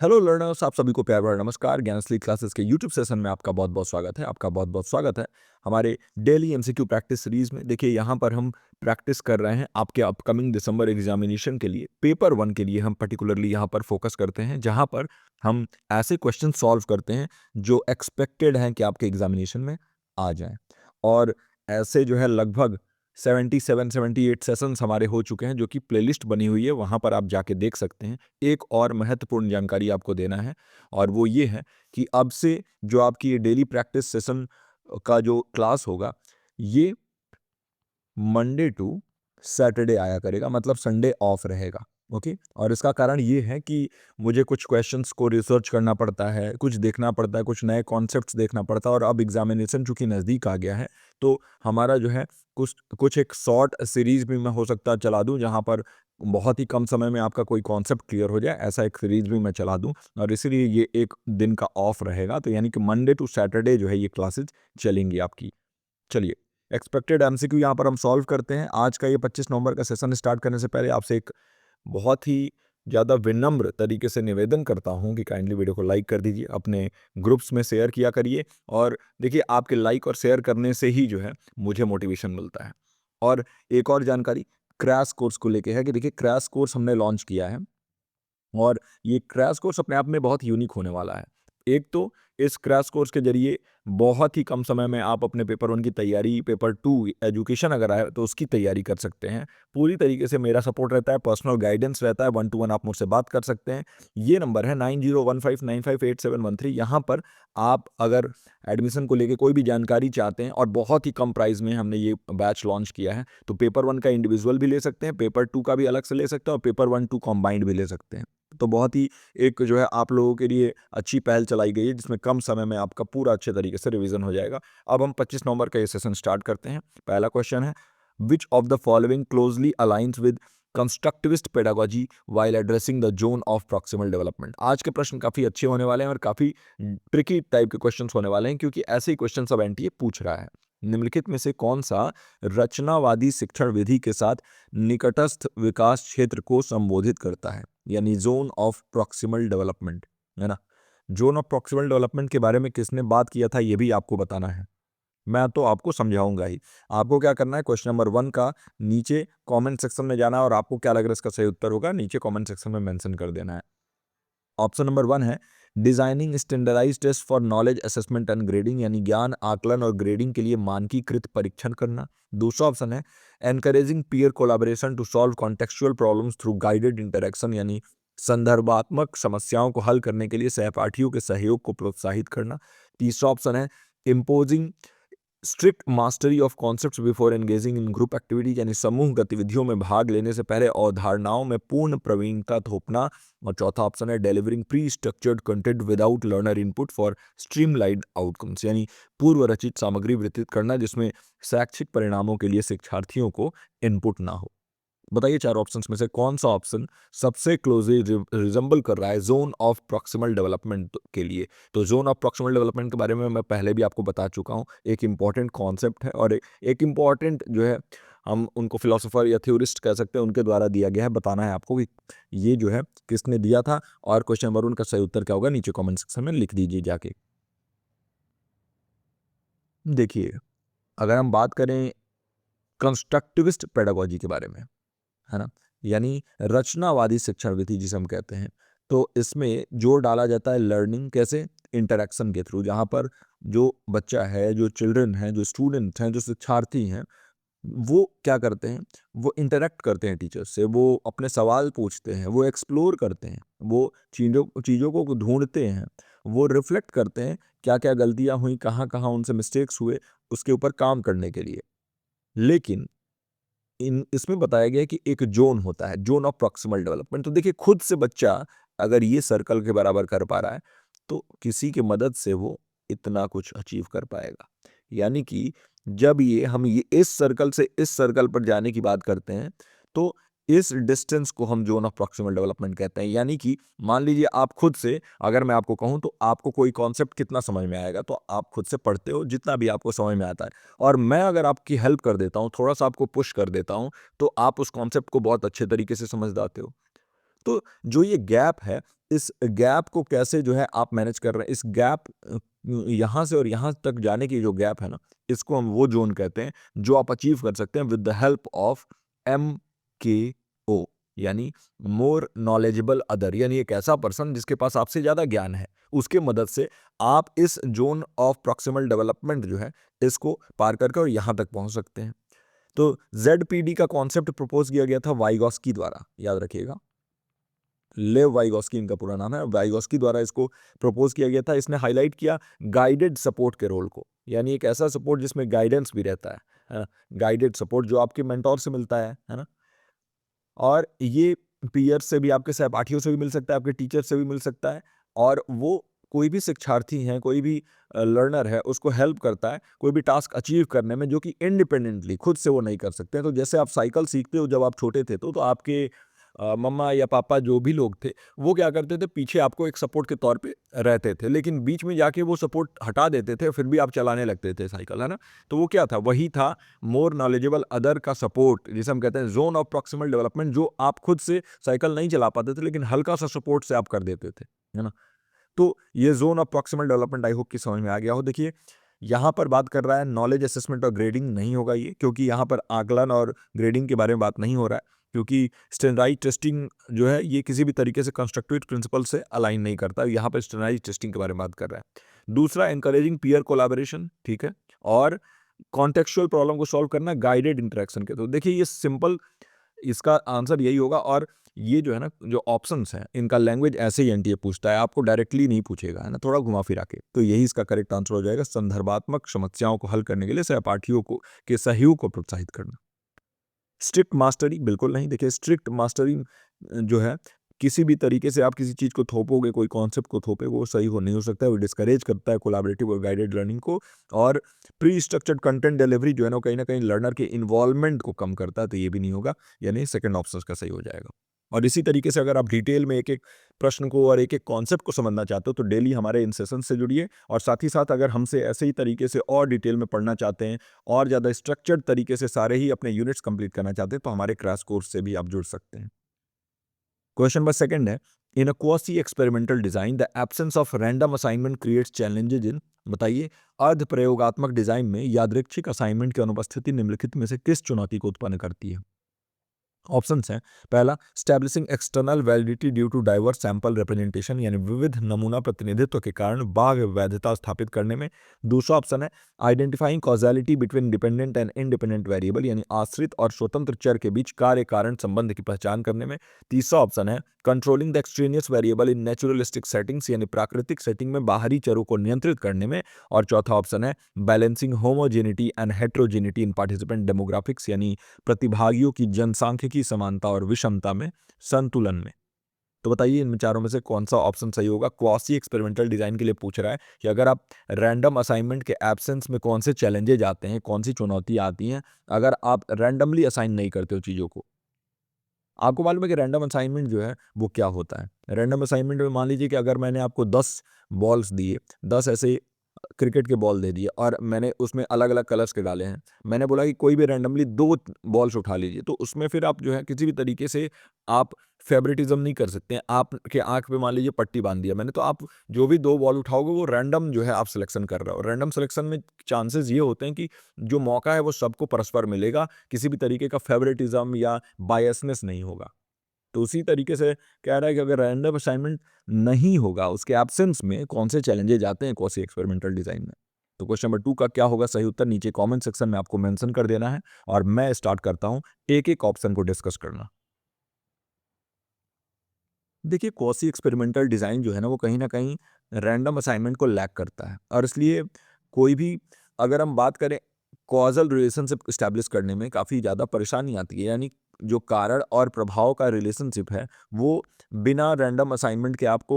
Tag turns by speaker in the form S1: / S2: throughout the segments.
S1: Hello learners, आप सभी को प्यार भरा नमस्कार। ज्ञानस्ली क्लासेस के यूट्यूब सेशन में आपका बहुत बहुत स्वागत है। आपका बहुत बहुत स्वागत है हमारे डेली एमसीक्यू प्रैक्टिस सीरीज में। देखिए, यहाँ पर हम प्रैक्टिस कर रहे हैं आपके अपकमिंग दिसंबर एग्जामिनेशन के लिए। पेपर 1 के लिए हम पर्टिकुलरली यहाँ पर फोकस करते हैं, जहाँ पर हम ऐसे क्वेश्चन सॉल्व करते हैं जो एक्सपेक्टेड हैं कि आपके एग्जामिनेशन में आ जाएं। और ऐसे जो है लगभग 77-78 सेशंस हमारे हो चुके हैं, जो कि प्लेलिस्ट बनी हुई है, वहाँ पर आप जाके देख सकते हैं। एक और महत्वपूर्ण जानकारी आपको देना है, और वो ये है कि अब से जो आपकी ये डेली प्रैक्टिस सेशन का जो क्लास होगा, ये मंडे टू सैटरडे आया करेगा, मतलब संडे ऑफ रहेगा। ओके। और इसका कारण ये है कि मुझे कुछ क्वेश्चंस को रिसर्च करना पड़ता है, कुछ देखना पड़ता है, कुछ नए कॉन्सेप्ट्स देखना पड़ता है। और अब एग्जामिनेशन चूंकि नज़दीक आ गया है, तो हमारा जो है कुछ कुछ एक शॉर्ट सीरीज भी मैं हो सकता है चला दूं, जहां पर बहुत ही कम समय में आपका कोई कॉन्सेप्ट क्लियर हो जाए। ऐसा एक सीरीज भी मैं चला दूं, और इसीलिए ये एक दिन का ऑफ रहेगा। तो यानी कि मंडे टू सैटरडे जो है ये क्लासेज चलेंगी आपकी। चलिए, एक्सपेक्टेड एमसीक्यू यहाँ पर हम सॉल्व करते हैं। आज का ये 25 नवंबर का सेशन स्टार्ट करने से पहले आपसे एक बहुत ही ज़्यादा विनम्र तरीके से निवेदन करता हूँ कि काइंडली वीडियो को लाइक कर दीजिए, अपने ग्रुप्स में शेयर किया करिए। और देखिए, आपके लाइक और शेयर करने से ही जो है मुझे मोटिवेशन मिलता है। और एक और जानकारी क्रैश कोर्स को लेके है कि देखिए, क्रैश कोर्स हमने लॉन्च किया है, और ये क्रैश कोर्स अपने आप में बहुत यूनिक होने वाला है। एक तो इस क्रैश कोर्स के ज़रिए बहुत ही कम समय में आप अपने पेपर 1 की तैयारी, पेपर 2 एजुकेशन अगर आए तो उसकी तैयारी कर सकते हैं। पूरी तरीके से मेरा सपोर्ट रहता है, पर्सनल गाइडेंस रहता है, 1 टू 1 आप मुझसे बात कर सकते हैं। ये नंबर है 9015958713। यहाँ पर आप अगर एडमिशन को लेके कोई भी जानकारी चाहते हैं, और बहुत ही कम प्राइस में हमने ये बैच लॉन्च किया है, तो पेपर 1 का इंडिविजुअल भी ले सकते हैं, पेपर 2 का भी अलग से ले सकते हैं, और पेपर 1-2 कॉम्बाइंड भी ले सकते हैं। तो बहुत ही एक जो है आप लोगों के लिए अच्छी पहल चलाई गई है, जिसमें कम समय में आपका पूरा अच्छे तरीके से रिवीजन हो जाएगा। अब हम 25 नवंबर का ये सेशन स्टार्ट करते हैं। पहला क्वेश्चन है, which of the following closely aligns with constructivist pedagogy while addressing the zone of proximal development. आज के प्रश्न काफी अच्छे होने वाले हैं और काफी ट्रिकी टाइप के क्वेश्चंस होने वाले हैं, क्योंकि ऐसे ही क्वेश्चन सब एनटीए पूछ रहा है। निम्नलिखित में से कौन सा रचनावादी शिक्षण विधि के साथ निकटस्थ विकास क्षेत्र को संबोधित करता है, यानी जोन ऑफ प्रॉक्सिमल डेवलपमेंट, है ना। जोन ऑफ प्रॉक्सिमल डेवलपमेंट के बारे में किसने बात किया था, ये भी आपको बताना है। मैं तो आपको समझाऊंगा ही। आपको क्या करना है, क्वेश्चन नंबर 1 का नीचे कमेंट सेक्शन में जाना है, और आपको क्या लग रहा है इसका सही उत्तर होगा, नीचे कमेंट सेक्शन में मेंशन कर देना है। ऑप्शन नंबर 1 है designing standardised test for knowledge assessment and grading, यानी ज्ञान आकलन और ग्रेडिंग के लिए मानकीकृत परीक्षण करना। दूसरा ऑप्शन है encouraging peer collaboration to solve contextual problems through guided interaction, यानी संदर्भात्मक समस्याओं को हल करने के लिए सहपाठियों के सहयोग को प्रोत्साहित करना। तीसरा ऑप्शन है imposing strict mastery of concepts before engaging in group activities, यानी समूह गतिविधियों में भाग लेने से पहले अवधारणाओं में पूर्ण प्रवीणता थोपना। और चौथा ऑप्शन है delivering pre structured content without learner input for streamlined outcomes, यानी पूर्व रचित सामग्री वितरित करना जिसमें शैक्षिक परिणामों के लिए शिक्षार्थियों को इनपुट ना हो। बताइए, चार ऑप्शंस में से कौन सा ऑप्शन सबसे क्लोजली रिजेंबल कर रहा है जोन ऑफ प्रॉक्सिमल डेवलपमेंट के लिए। तो जोन ऑफ प्रॉक्सिमल डेवलपमेंट के बारे में मैं पहले भी आपको बता चुका हूँ। एक इंपॉर्टेंट कॉन्सेप्ट है, और एक इंपॉर्टेंट जो है, हम उनको फिलोसोफर या थ्योरिस्ट कह सकते हैं, उनके द्वारा दिया गया है। बताना है आपको कि ये जो है किसने दिया था, और क्वेश्चन नंबर 1 का सही उत्तर क्या होगा, नीचे कमेंट सेक्शन में लिख दीजिए जाके। देखिए, अगर हम बात करें कंस्ट्रक्टिविस्ट पेडागोजी के बारे में, है ना, यानी रचनावादी शिक्षण विधि जिसे हम कहते हैं, तो इसमें जोर डाला जाता है लर्निंग कैसे, इंटरेक्शन के थ्रू, जहाँ पर जो बच्चा है, जो चिल्ड्रन है, जो स्टूडेंट हैं, जो शिक्षार्थी हैं, वो क्या करते हैं, वो इंटरेक्ट करते हैं टीचर्स से, वो अपने सवाल पूछते हैं, वो एक्सप्लोर करते हैं, वो चीज़ों चीज़ों को ढूंढते हैं, वो रिफ्लेक्ट करते हैं क्या क्या गलतियां हुई, कहाँ कहाँ उनसे मिस्टेक्स हुए, उसके ऊपर काम करने के लिए। लेकिन इन इसमें बताया गया है कि एक जोन होता है, जोन ऑफ प्रॉक्सिमल डेवलपमेंट। तो देखिए, खुद से बच्चा अगर ये सर्कल के बराबर कर पा रहा है, तो किसी की मदद से वो इतना कुछ अचीव कर पाएगा। यानी कि जब हम इस सर्कल से इस सर्कल पर जाने की बात करते हैं, तो इस डिस्टेंस को हम जोन ऑफ प्रॉक्सिमल डेवलपमेंट कहते हैं। यानी कि मान लीजिए, आप खुद से, अगर मैं आपको कहूं तो आपको कोई कॉन्सेप्ट कितना समझ में आएगा, तो आप खुद से पढ़ते हो जितना भी आपको समझ में आता है, और मैं अगर आपकी हेल्प कर देता हूँ, थोड़ा-सा आपको पुश कर देता हूँ, तो आप उस कॉन्सेप्ट को बहुत अच्छे तरीके से समझ जाते हो। तो जो ये गैप है, इस गैप को कैसे जो है आप मैनेज कर रहे हैं, इस गैप यहाँ से और यहाँ तक जाने की जो गैप है ना, इसको हम वो ज़ोन कहते हैं जो आप अचीव कर सकते हैं with the help of MKO, यानी मोर नॉलेजेबल अदर, यानी एक ऐसा पर्सन जिसके पास आपसे ज़्यादा ज्ञान है, उसके मदद से आप इस ज़ोन ऑफ प्रॉक्सिमल डेवलपमेंट जो है, इसको पार करके और यहाँ तक पहुँच सकते हैं। तो ZPD का कॉन्सेप्ट प्रपोज किया गया था वाइगॉस्की द्वारा, याद रखिएगा। लेव वाइगॉस्की इनका पूरा नाम है। वाइगॉस्की द्वारा इसको प्रपोज किया गया था। इसने हाईलाइट किया गाइडेड सपोर्ट के रोल को, यानी एक ऐसा सपोर्ट जिसमें गाइडेंस भी रहता है ना? गाइडेड सपोर्ट जो आपके मेंटोर से मिलता है ना? और ये पीयर से भी, आपके सहपाठियों से भी मिल सकता है, आपके टीचर से भी मिल सकता है, और वो कोई भी शिक्षार्थी हैं, कोई भी लर्नर है, उसको हेल्प करता है कोई भी टास्क अचीव करने में जो कि इंडिपेंडेंटली खुद से वो नहीं कर सकते हैं। तो जैसे आप साइकिल सीखते हो जब आप छोटे थे तो आपके मम्मा या पापा जो भी लोग थे, वो क्या करते थे, पीछे आपको एक सपोर्ट के तौर पे रहते थे, लेकिन बीच में जाके वो सपोर्ट हटा देते थे, फिर भी आप चलाने लगते थे साइकिल, है ना? तो वो क्या था, वही था मोर नॉलेजेबल अदर का सपोर्ट, जिसे हम कहते हैं जोन ऑफ प्रॉक्सिमल डेवलपमेंट, जो आप खुद से साइकिल नहीं चला पाते थे लेकिन हल्का सा सपोर्ट से आप कर देते थे, है ना? तो ये zone of proximal development I hope कि समझ में आ गया हो। देखिए, यहाँ पर बात कर रहा है नॉलेज असेसमेंट और ग्रेडिंग नहीं होगा ये, क्योंकि यहाँ पर आकलन और ग्रेडिंग के बारे में बात नहीं हो रहा है, क्योंकि स्टैंडर्डाइज टेस्टिंग जो है ये किसी भी तरीके से कंस्ट्रक्टिव प्रिंसिपल से अलाइन नहीं करता। यहाँ पर स्टैंडर्डाइज टेस्टिंग के बारे में बात कर रहा है। दूसरा, एनकरेजिंग पीयर कोलैबोरेशन, ठीक है, और कॉन्टेक्चुअल प्रॉब्लम को सॉल्व करना गाइडेड इंटरेक्शन के। तो देखिए, ये सिंपल, इसका आंसर यही होगा। और ये जो है ना, जो ऑप्शंस हैं, इनका लैंग्वेज ऐसे ही एनटीए पूछता है, आपको डायरेक्टली नहीं पूछेगा, है ना, थोड़ा घुमा फिरा के। तो यही इसका करेक्ट आंसर हो जाएगा, संदर्भात्मक समस्याओं को हल करने के लिए सहपाठियों को के सहयोग को प्रोत्साहित करना। स्ट्रिक्ट मास्टरी बिल्कुल नहीं। देखिए, स्ट्रिक्ट मास्टरी जो है, किसी भी तरीके से आप किसी चीज़ को थोपोगे, कोई कॉन्सेप्ट को थोपे, वो सही हो नहीं हो सकता है, वो डिस्करेज करता है कोलैबोरेटिव और गाइडेड लर्निंग को। और प्री स्ट्रक्चर्ड कंटेंट डिलीवरी जो है ना, कहीं न कहीं लर्नर के इन्वॉल्वमेंट को कम करता है, तो ये भी नहीं होगा, यानी सेकंड ऑप्शन का सही हो जाएगा। और इसी तरीके से अगर आप डिटेल में एक-एक प्रश्न को और एक-एक कॉन्सेप्ट को समझना चाहते हो, तो डेली हमारे इन सेशन से जुड़िए। और साथ ही साथ अगर हमसे ऐसे ही तरीके से और डिटेल में पढ़ना चाहते हैं, और ज़्यादा स्ट्रक्चर्ड तरीके से सारे ही अपने यूनिट्स कंप्लीट करना चाहते हैं, तो हमारे क्रैश कोर्स से भी आप जुड़ सकते हैं। क्वेश्चन नंबर सेकंड है, in a quasi experimental design the absence of random assignment creates challenges in, बताइए, अर्ध प्रयोगात्मक डिजाइन में यादृच्छिक असाइनमेंट की अनुपस्थिति निम्नलिखित में से किस चुनौती को उत्पन्न करती है? ऑप्शंस हैं, पहला, establishing external validity due to diverse sample representation, यानी विविध नमूना प्रतिनिधित्व के कारण बाह्य वैधता स्थापित करने में। दूसरा ऑप्शन है, identifying causality between dependent and independent variable, यानी आश्रित और स्वतंत्र चर के बीच कार्य कारण संबंध की पहचान करने में। तीसरा ऑप्शन है, controlling the extraneous variable in naturalistic settings, यानी प्राकृतिक सेटिंग में बाहरी चरों को नियंत्रित करने में। और चौथा ऑप्शन है, balancing homogeneity and heterogeneity in participant demographics, यानी प्रतिभागियों की जनसांख्यिकी समानता और विषमता में संतुलन में। तो बताइए, इन चारों में से कौन सा ऑप्शन सही होगा? क्वासी एक्सपेरिमेंटल डिजाइन के लिए पूछ रहा है कि अगर आप रैंडम असाइनमेंट के एब्सेंस में कौन से चैलेंजेज आते हैं, कौन सी चुनौती आती हैं अगर आप रैंडमली असाइन नहीं करते हो चीज़ों को। आपको मालूम है कि रैंडम असाइनमेंट जो है वो क्या होता है? रैंडम असाइनमेंट में मान लीजिए कि अगर मैंने आपको 10 बॉल्स दिए, 10 ऐसे क्रिकेट के बॉल दे दिए और मैंने उसमें अलग-अलग कलर्स के डाले हैं। मैंने बोला कि कोई भी रैंडमली 2 बॉल्स उठा लीजिए, तो उसमें फिर आप जो है किसी भी तरीके से आप फ़ेवरेटिज़्म नहीं कर सकते हैं। आपके आँख पे मान लीजिए पट्टी बाँध दिया मैंने, तो आप जो भी 2 बॉल उठाओगे वो रैंडम जो है आप सिलेक्शन कर रहे हो। रैंडम सिलेक्शन में चांसेस ये होते हैं कि जो मौका है वो सबको परस्पर मिलेगा, किसी भी तरीके का फ़ेवरेटिज़्म या बायसनेस नहीं होगा। तो उसी तरीके से कह रहा है कि अगर रैंडम असाइनमेंट नहीं होगा, उसके एब्सेंस में कौन से चैलेंजेज आते हैं क्वासी एक्सपेरिमेंटल डिजाइन में। तो क्वेश्चन नंबर 2 का क्या होगा सही उत्तर, नीचे कमेंट सेक्शन में आपको मेंशन कर देना है और मैं स्टार्ट करता हूं एक-एक ऑप्शन को डिस्कस करना। देखिए, क्वासी एक्सपेरिमेंटल डिजाइन जो है ना, वो कहीं ना कहीं रैंडम असाइनमेंट को लैक करता है, और इसलिए कोई भी, अगर हम बात करें, कॉजल रिलेशनशिप स्टैब्लिश करने में काफ़ी ज़्यादा परेशानी आती है, यानी जो कारण और प्रभाव का रिलेशनशिप है वो बिना रैंडम असाइनमेंट के आपको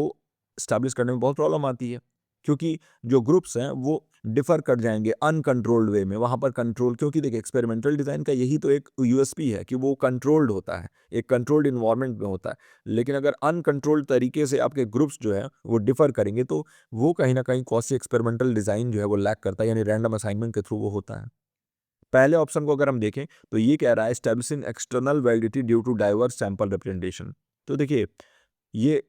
S1: स्टैब्लिश करने में बहुत प्रॉब्लम आती है, क्योंकि जो ग्रुप्स हैं वो डिफर कर जाएंगे अनकंट्रोल्ड वे में। वहाँ पर कंट्रोल, क्योंकि देखिए एक्सपेरिमेंटल डिज़ाइन का यही तो एक यूएसपी है कि वो कंट्रोल्ड होता है, एक कंट्रोल्ड इन्वायरमेंट में होता है। लेकिन अगर अनकंट्रोल्ड तरीके से आपके ग्रुप्स जो है वो डिफर करेंगे, तो वो कहीं ना कहीं क्वासी एक्सपेरिमेंटल डिज़ाइन जो है वो लैक करता है, यानी रैंडम असाइनमेंट के थ्रू वो होता है। पहले ऑप्शन को अगर हम देखें तो ये कह रहा है establishing external validity due to diverse sample representation. तो देखिए, ये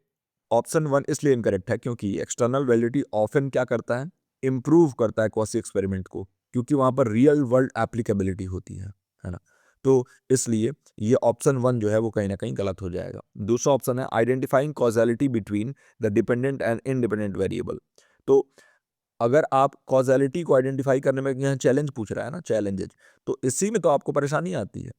S1: ऑप्शन 1 इसलिए इनकरेक्ट है क्योंकि एक्सटर्नल वैलिडिटी ऑफन क्या करता है, इम्प्रूव करता है क्वासी एक्सपेरिमेंट को, क्योंकि वहाँ पर रियल वर्ल्ड एप्लीकेबिलिटी होती है ना। तो इसलिए ये ऑप्शन 1 जो है वो कहीं ना कहीं गलत हो जाएगा। दूसरा ऑप्शन है identifying causality between the dependent and independent variable. तो अगर आप कॉजैलिटी को आइडेंटिफाई करने में, यहाँ चैलेंज पूछ रहा है ना, चैलेंजेज, तो इसी में तो आपको परेशानी आती है,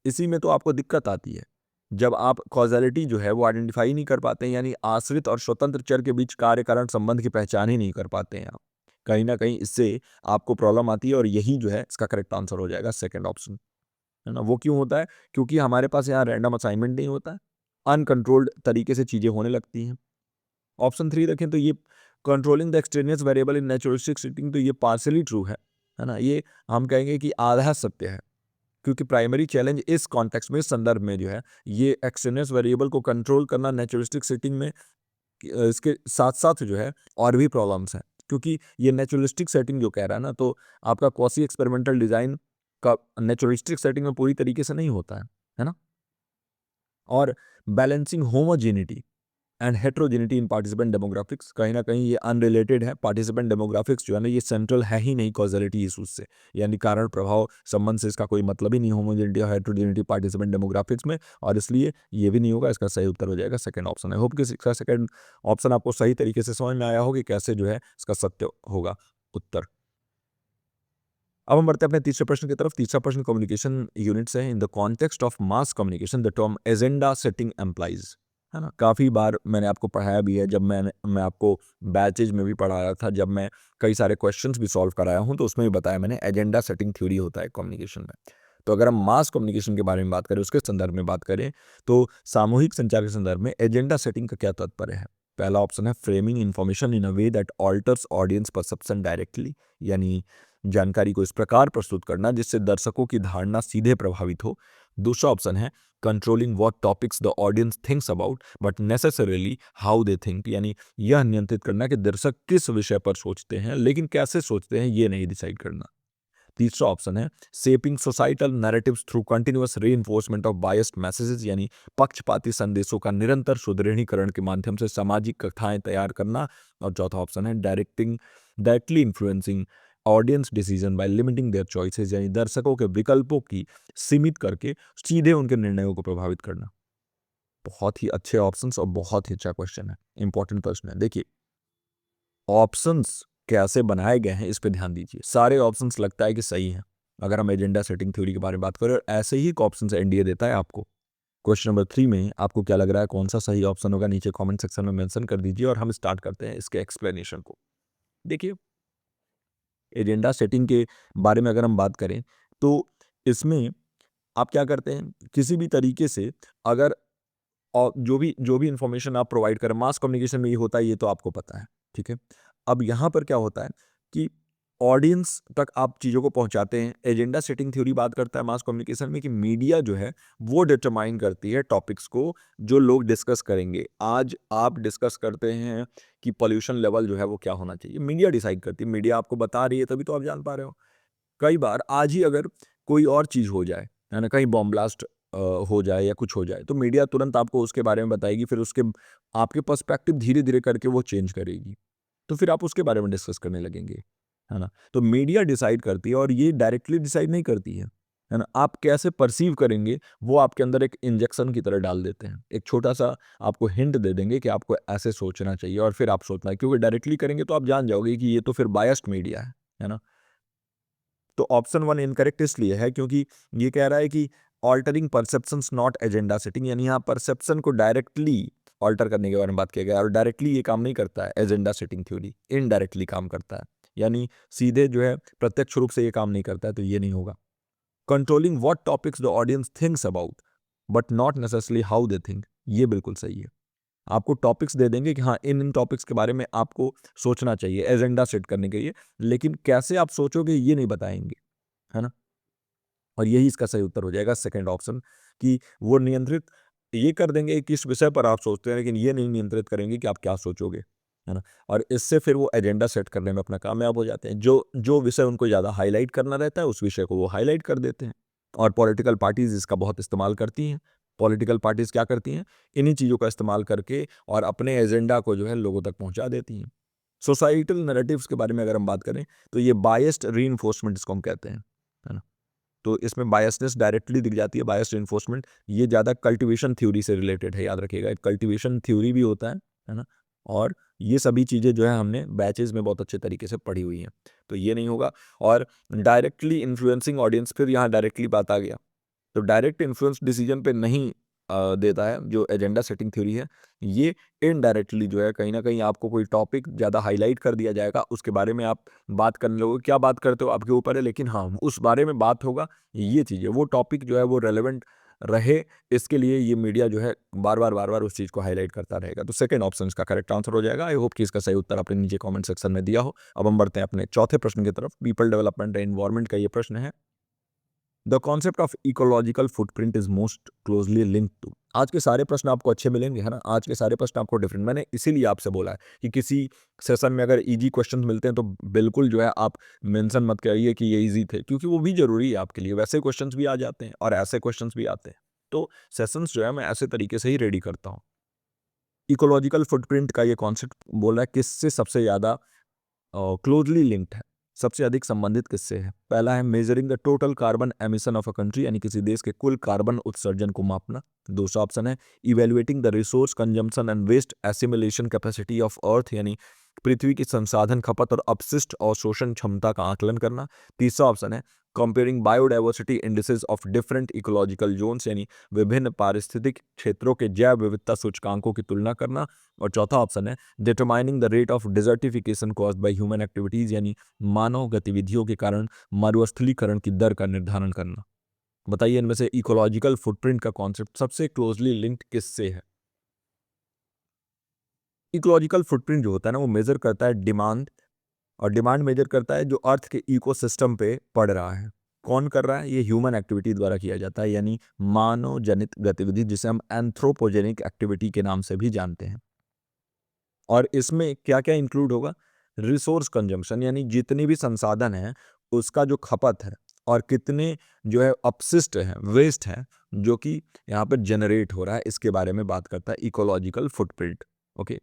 S1: इसी में तो आपको दिक्कत आती है। जब आप कॉजैलिटी जो है वो आइडेंटिफाई नहीं कर पाते हैं, यानी आश्रित और स्वतंत्र चर के बीच कार्य कारण संबंध की पहचान ही नहीं कर पाते हैं आप, कहीं ना कहीं इससे आपको प्रॉब्लम आती है। और यही जो है इसका करेक्ट आंसर हो जाएगा सेकंड ऑप्शन, है ना। वो क्यों होता है? क्योंकि हमारे पास यहाँ रैंडम असाइनमेंट नहीं होता है, अनकंट्रोल्ड तरीके से चीजें होने लगती हैं। ऑप्शन 3 देखें तो ये controlling the extraneous variable in naturalistic setting, तो ये पार्शियली ट्रू है ना। ये हम कहेंगे कि आधा सत्य है, क्योंकि प्राइमरी चैलेंज इस कॉन्टेक्स्ट में, इस संदर्भ में जो है, ये एक्सट्रेनियस वेरिएबल को कंट्रोल करना नेचुरलिस्टिक सेटिंग में, इसके साथ साथ जो है और भी प्रॉब्लम्स हैं, क्योंकि ये नेचुरलिस्टिक सेटिंग जो कह रहा है ना, तो आपका क्वासी एक्सपेरिमेंटल डिजाइन का नेचुरलिस्टिक सेटिंग में पूरी तरीके से नहीं होता है ना। और balancing homogeneity and heterogeneity in participant demographics, कहीं ना कहीं ये अनरिलेटेड है। पार्टिसिपेंट डेमोग्राफिक्स जो है ना, ये सेंट्रल है ही नहीं कॉजलिटी इशूज से, यानी कारण प्रभाव संबंध से इसका कोई मतलब ही नहीं होमोजेनिटी और हेट्रोजेनिटी पार्टिसिपेंट डेमोग्राफिक्स में, और इसलिए ये भी नहीं होगा। इसका सही उत्तर हो जाएगा सेकंड ऑप्शन। आई होप कि इसका सेकंड ऑप्शन आपको सही तरीके से समझ में आया हो कि कैसे जो है इसका सत्य होगा उत्तर। अब हम बढ़ते हैं अपने तीसरे प्रश्न की तरफ। तीसरा प्रश्न कम्युनिकेशन यूनिट से है। In the context of mass communication the term agenda setting employs, है ना। काफ़ी बार मैंने आपको पढ़ाया भी है, जब मैं आपको बैचेज में भी पढ़ा रहा था, जब मैं कई सारे क्वेश्चंस भी सॉल्व कराया हूँ, तो उसमें भी बताया मैंने, एजेंडा सेटिंग थ्योरी होता है कम्युनिकेशन में। तो अगर हम मास कम्युनिकेशन के बारे में बात करें, उसके संदर्भ में बात करें, तो सामूहिक संचार के संदर्भ में एजेंडा सेटिंग का क्या तात्पर्य है। पहला ऑप्शन है framing information in a way that alters audience perception directly, यानी जानकारी को इस प्रकार प्रस्तुत करना जिससे दर्शकों की धारणा सीधे प्रभावित हो। दूसरा ऑप्शन है controlling what topics the audience thinks about but necessarily how they think, यानी यह नियंत्रित करना कि दर्शक किस विषय पर सोचते हैं, लेकिन कैसे सोचते हैं ये नहीं डिसाइड करना। तीसरा ऑप्शन है shaping societal narratives through continuous reinforcement of biased messages, यानी पक्षपाती संदेशों का निरंतर सुदृढ़ीकरण के माध्यम से सामाजिक कथाएं तैयार करना। और चौथा ऑप्शन है directly influencing audience decision by limiting there choices, यानी दर्शकों के विकल्पों की सीमित करके सीधे उनके निर्णयों को प्रभावित करना। बहुत ही अच्छे ऑप्शंस और बहुत ही अच्छा क्वेश्चन है, इंपॉर्टेंट प्रश्न है। देखिए, ऑप्शंस कैसे बनाए गए हैं इस पे ध्यान दीजिए। सारे ऑप्शंस लगता है कि सही हैं अगर हम एजेंडा सेटिंग थ्योरी के बारे में बात करें, और ऐसे ही एक ऑप्शन एनडीए देता है आपको। क्वेश्चन नंबर 3 में आपको क्या लग रहा है, कौन सा सही ऑप्शन होगा, नीचे कमेंट सेक्शन में मेंशन कर दीजिए, और हम स्टार्ट करते हैं इसके एक्सप्लेनेशन को। देखिए, एजेंडा सेटिंग के बारे में अगर हम बात करें, तो इसमें आप क्या करते हैं, किसी भी तरीके से अगर, और जो भी इंफॉर्मेशन आप प्रोवाइड करें, मास कम्युनिकेशन में ये होता है, ये तो आपको पता है, ठीक है। अब यहाँ पर क्या होता है कि ऑडियंस तक आप चीज़ों को पहुँचाते हैं। एजेंडा सेटिंग थ्योरी बात करता है मास कम्युनिकेशन में कि मीडिया जो है वो डिटरमाइन करती है टॉपिक्स को जो लोग डिस्कस करेंगे। आज आप डिस्कस करते हैं कि पोल्यूशन लेवल जो है वो क्या होना चाहिए, मीडिया डिसाइड करती है, मीडिया आपको बता रही है, तभी तो आप जान पा रहे हो। कई बार आज ही अगर कोई और चीज़ हो जाए, है ना, कहीं बॉम्ब ब्लास्ट हो जाए या कुछ हो जाए, तो मीडिया तुरंत आपको उसके बारे में बताएगी, फिर उसके आपके पर्सपेक्टिव धीरे-धीरे करके वो चेंज करेगी। तो फिर आप उसके बारे में डिस्कस करने लगेंगे, है ना? तो मीडिया डिसाइड करती है, और ये डायरेक्टली डिसाइड नहीं करती है ना? आप कैसे पर्सीव करेंगे, वो आपके अंदर एक इंजेक्शन की तरह डाल देते हैं। एक छोटा-सा आपको हिंट दे देंगे कि आपको ऐसे सोचना चाहिए, और फिर आप सोचना है, क्योंकि डायरेक्टली करेंगे तो आप जान जाओगे कि ये तो फिर बायस्ड मीडिया है ना? तो ऑप्शन 1 इनकरेक्ट इसलिए है क्योंकि ये कह रहा है कि altering perceptions not agenda setting, यानी यहाँ परसेप्शन को डायरेक्टली ऑल्टर करने के बारे में बात किया गया, और डायरेक्टली ये काम नहीं करता है एजेंडा सेटिंग थ्योरी, इनडायरेक्टली काम करता है, यानी सीधे जो है प्रत्यक्ष रूप से ये काम नहीं करता है, तो ये नहीं होगा। Controlling what topics the audience thinks about but not necessarily how they think, ये बिल्कुल सही है। आपको टॉपिक्स दे देंगे कि हाँ, इन टॉपिक्स के बारे में आपको सोचना चाहिए एजेंडा सेट करने के लिए, लेकिन कैसे आप सोचोगे ये नहीं बताएंगे, है ना। और यही इसका सही उत्तर हो जाएगा सेकंड ऑप्शन, कि वो नियंत्रित ये कर देंगे किस विषय पर आप सोचते हैं, लेकिन ये नहीं नियंत्रित करेंगे कि आप क्या सोचोगे, है ना। और इससे फिर वो एजेंडा सेट करने में अपना कामयाब हो जाते हैं। जो जो विषय उनको ज़्यादा हाईलाइट करना रहता है, उस विषय को वो हाईलाइट कर देते हैं, और पॉलिटिकल पार्टीज इसका बहुत इस्तेमाल करती हैं। पॉलिटिकल पार्टीज क्या करती हैं, इन्हीं चीज़ों का इस्तेमाल करके और अपने एजेंडा को जो है लोगों तक पहुंचा देती हैं। सोसाइटल नैरेटिव्स के बारे में अगर हम बात करें तो ये बायस्ड रीइंफोर्समेंट इसको हम कहते हैं, है ना। तो इसमें बायसनेस डायरेक्टली दिख जाती है, बायस्ड रीइंफोर्समेंट। ये ज़्यादा कल्टीवेशन थ्योरी से रिलेटेड है, याद रखिएगा, एक कल्टीवेशन थ्योरी भी होता है ना। और ये सभी चीज़ें जो है हमने बैचेज में बहुत अच्छे तरीके से पढ़ी हुई हैं, तो ये नहीं होगा। और डायरेक्टली इन्फ्लुएंसिंग ऑडियंस, फिर यहाँ डायरेक्टली बात आ गया, तो डायरेक्ट इन्फ्लुएंस डिसीजन पे नहीं देता है जो एजेंडा सेटिंग थ्योरी है। ये इनडायरेक्टली जो है कहीं ना कहीं आपको कोई टॉपिक ज़्यादा हाईलाइट कर दिया जाएगा, उसके बारे में आप बात करने लोगे, क्या बात करते हो आपके ऊपर है, लेकिन हाँ उस बारे में बात होगा। ये चीज़ है, वो टॉपिक जो है वो रेलेवेंट रहे, इसके लिए ये मीडिया जो है बार बार उस चीज़ को हाईलाइट करता रहेगा। तो सेकंड ऑप्शन इसका करेक्ट आंसर हो जाएगा। आई होप कि इसका सही उत्तर आपने नीचे कमेंट सेक्शन में दिया हो। अब हम बढ़ते हैं अपने चौथे प्रश्न की तरफ। पीपल डेवलपमेंट एंड एनवायरनमेंट का ये प्रश्न है, the concept of ecological footprint is most closely linked to. आज के सारे प्रश्न आपको अच्छे मिलेंगे, है ना। आज के सारे प्रश्न आपको डिफरेंट, मैंने इसीलिए आपसे बोला है कि किसी सेशन में अगर इजी क्वेश्चंस मिलते हैं तो बिल्कुल जो है आप मेंशन मत करिए कि ये इजी थे, क्योंकि वो भी जरूरी है आपके लिए। वैसे क्वेश्चंस भी आ जाते हैं और ऐसे क्वेश्चंस भी आते हैं, तो सेशंस जो है मैं ऐसे तरीके से ही रेडी करता हूँ। इकोलॉजिकल फुटप्रिंट का ये कॉन्सेप्ट बोल रहा है किससे सबसे ज़्यादा क्लोजली लिंक्ड है, सबसे अधिक संबंधित किससे है। पहला है measuring the total carbon emission of a country, यानी किसी देश के कुल कार्बन उत्सर्जन को मापना। दूसरा ऑप्शन है evaluating the resource consumption and waste assimilation capacity of Earth, यानी पृथ्वी की संसाधन खपत और अपशिष्ट और शोषण क्षमता का आकलन करना। तीसरा ऑप्शन है comparing biodiversity indices of different ecological zones, यानी विभिन्न पारिस्थितिक क्षेत्रों के जैव विविधता सूचकांकों की तुलना करना। और चौथा ऑप्शन है determining the rate of desertification caused by human activities, यानी मानव गतिविधियों के कारण मरुस्थलीकरण की दर का निर्धारण करना। बताइए इनमें से इकोलॉजिकल फुटप्रिंट का कॉन्सेप्ट सबसे क्लोजली लिंक्ड किससे है। इकोलॉजिकल फुटप्रिंट जो होता है ना, वो मेजर करता है डिमांड, और डिमांड मेजर करता है जो अर्थ के इकोसिस्टम पे पड़ रहा है। कौन कर रहा है, ये ह्यूमन एक्टिविटी द्वारा किया जाता है, यानी मानव जनित गतिविधि, जिसे हम एंथ्रोपोजेनिक एक्टिविटी के नाम से भी जानते हैं। और इसमें क्या क्या इंक्लूड होगा, रिसोर्स कंजम्पशन, यानी जितनी भी संसाधन है उसका जो खपत है, और कितने जो है अपशिष्ट है, वेस्ट है, जो कि यहाँ पर जनरेट हो रहा है, इसके बारे में बात करता है इकोलॉजिकल फुटप्रिंट। ओके,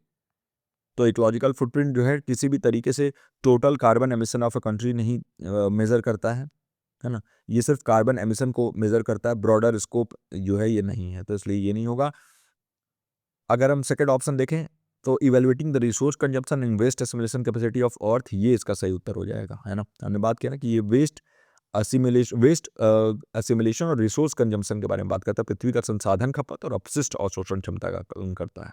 S1: तो इकोलॉजिकल फुटप्रिंट जो है किसी भी तरीके से total carbon emission of a country नहीं मेजर करता है ना। ये सिर्फ कार्बन एमिशन को मेजर करता है, ब्रॉडर स्कोप जो है ये नहीं है, तो इसलिए ये नहीं होगा। अगर हम सेकंड ऑप्शन देखें तो evaluating the resource consumption and waste assimilation capacity of Earth, ये इसका सही उत्तर हो जाएगा, है ना। हमने बात किया ना कि ये वेस्ट असिमिलेशन और रिसोर्स कंजम्पशन के बारे में बात करता है, पृथ्वी का संसाधन खपत और अपशिष्ट और शोषण क्षमता का आकलन करता है।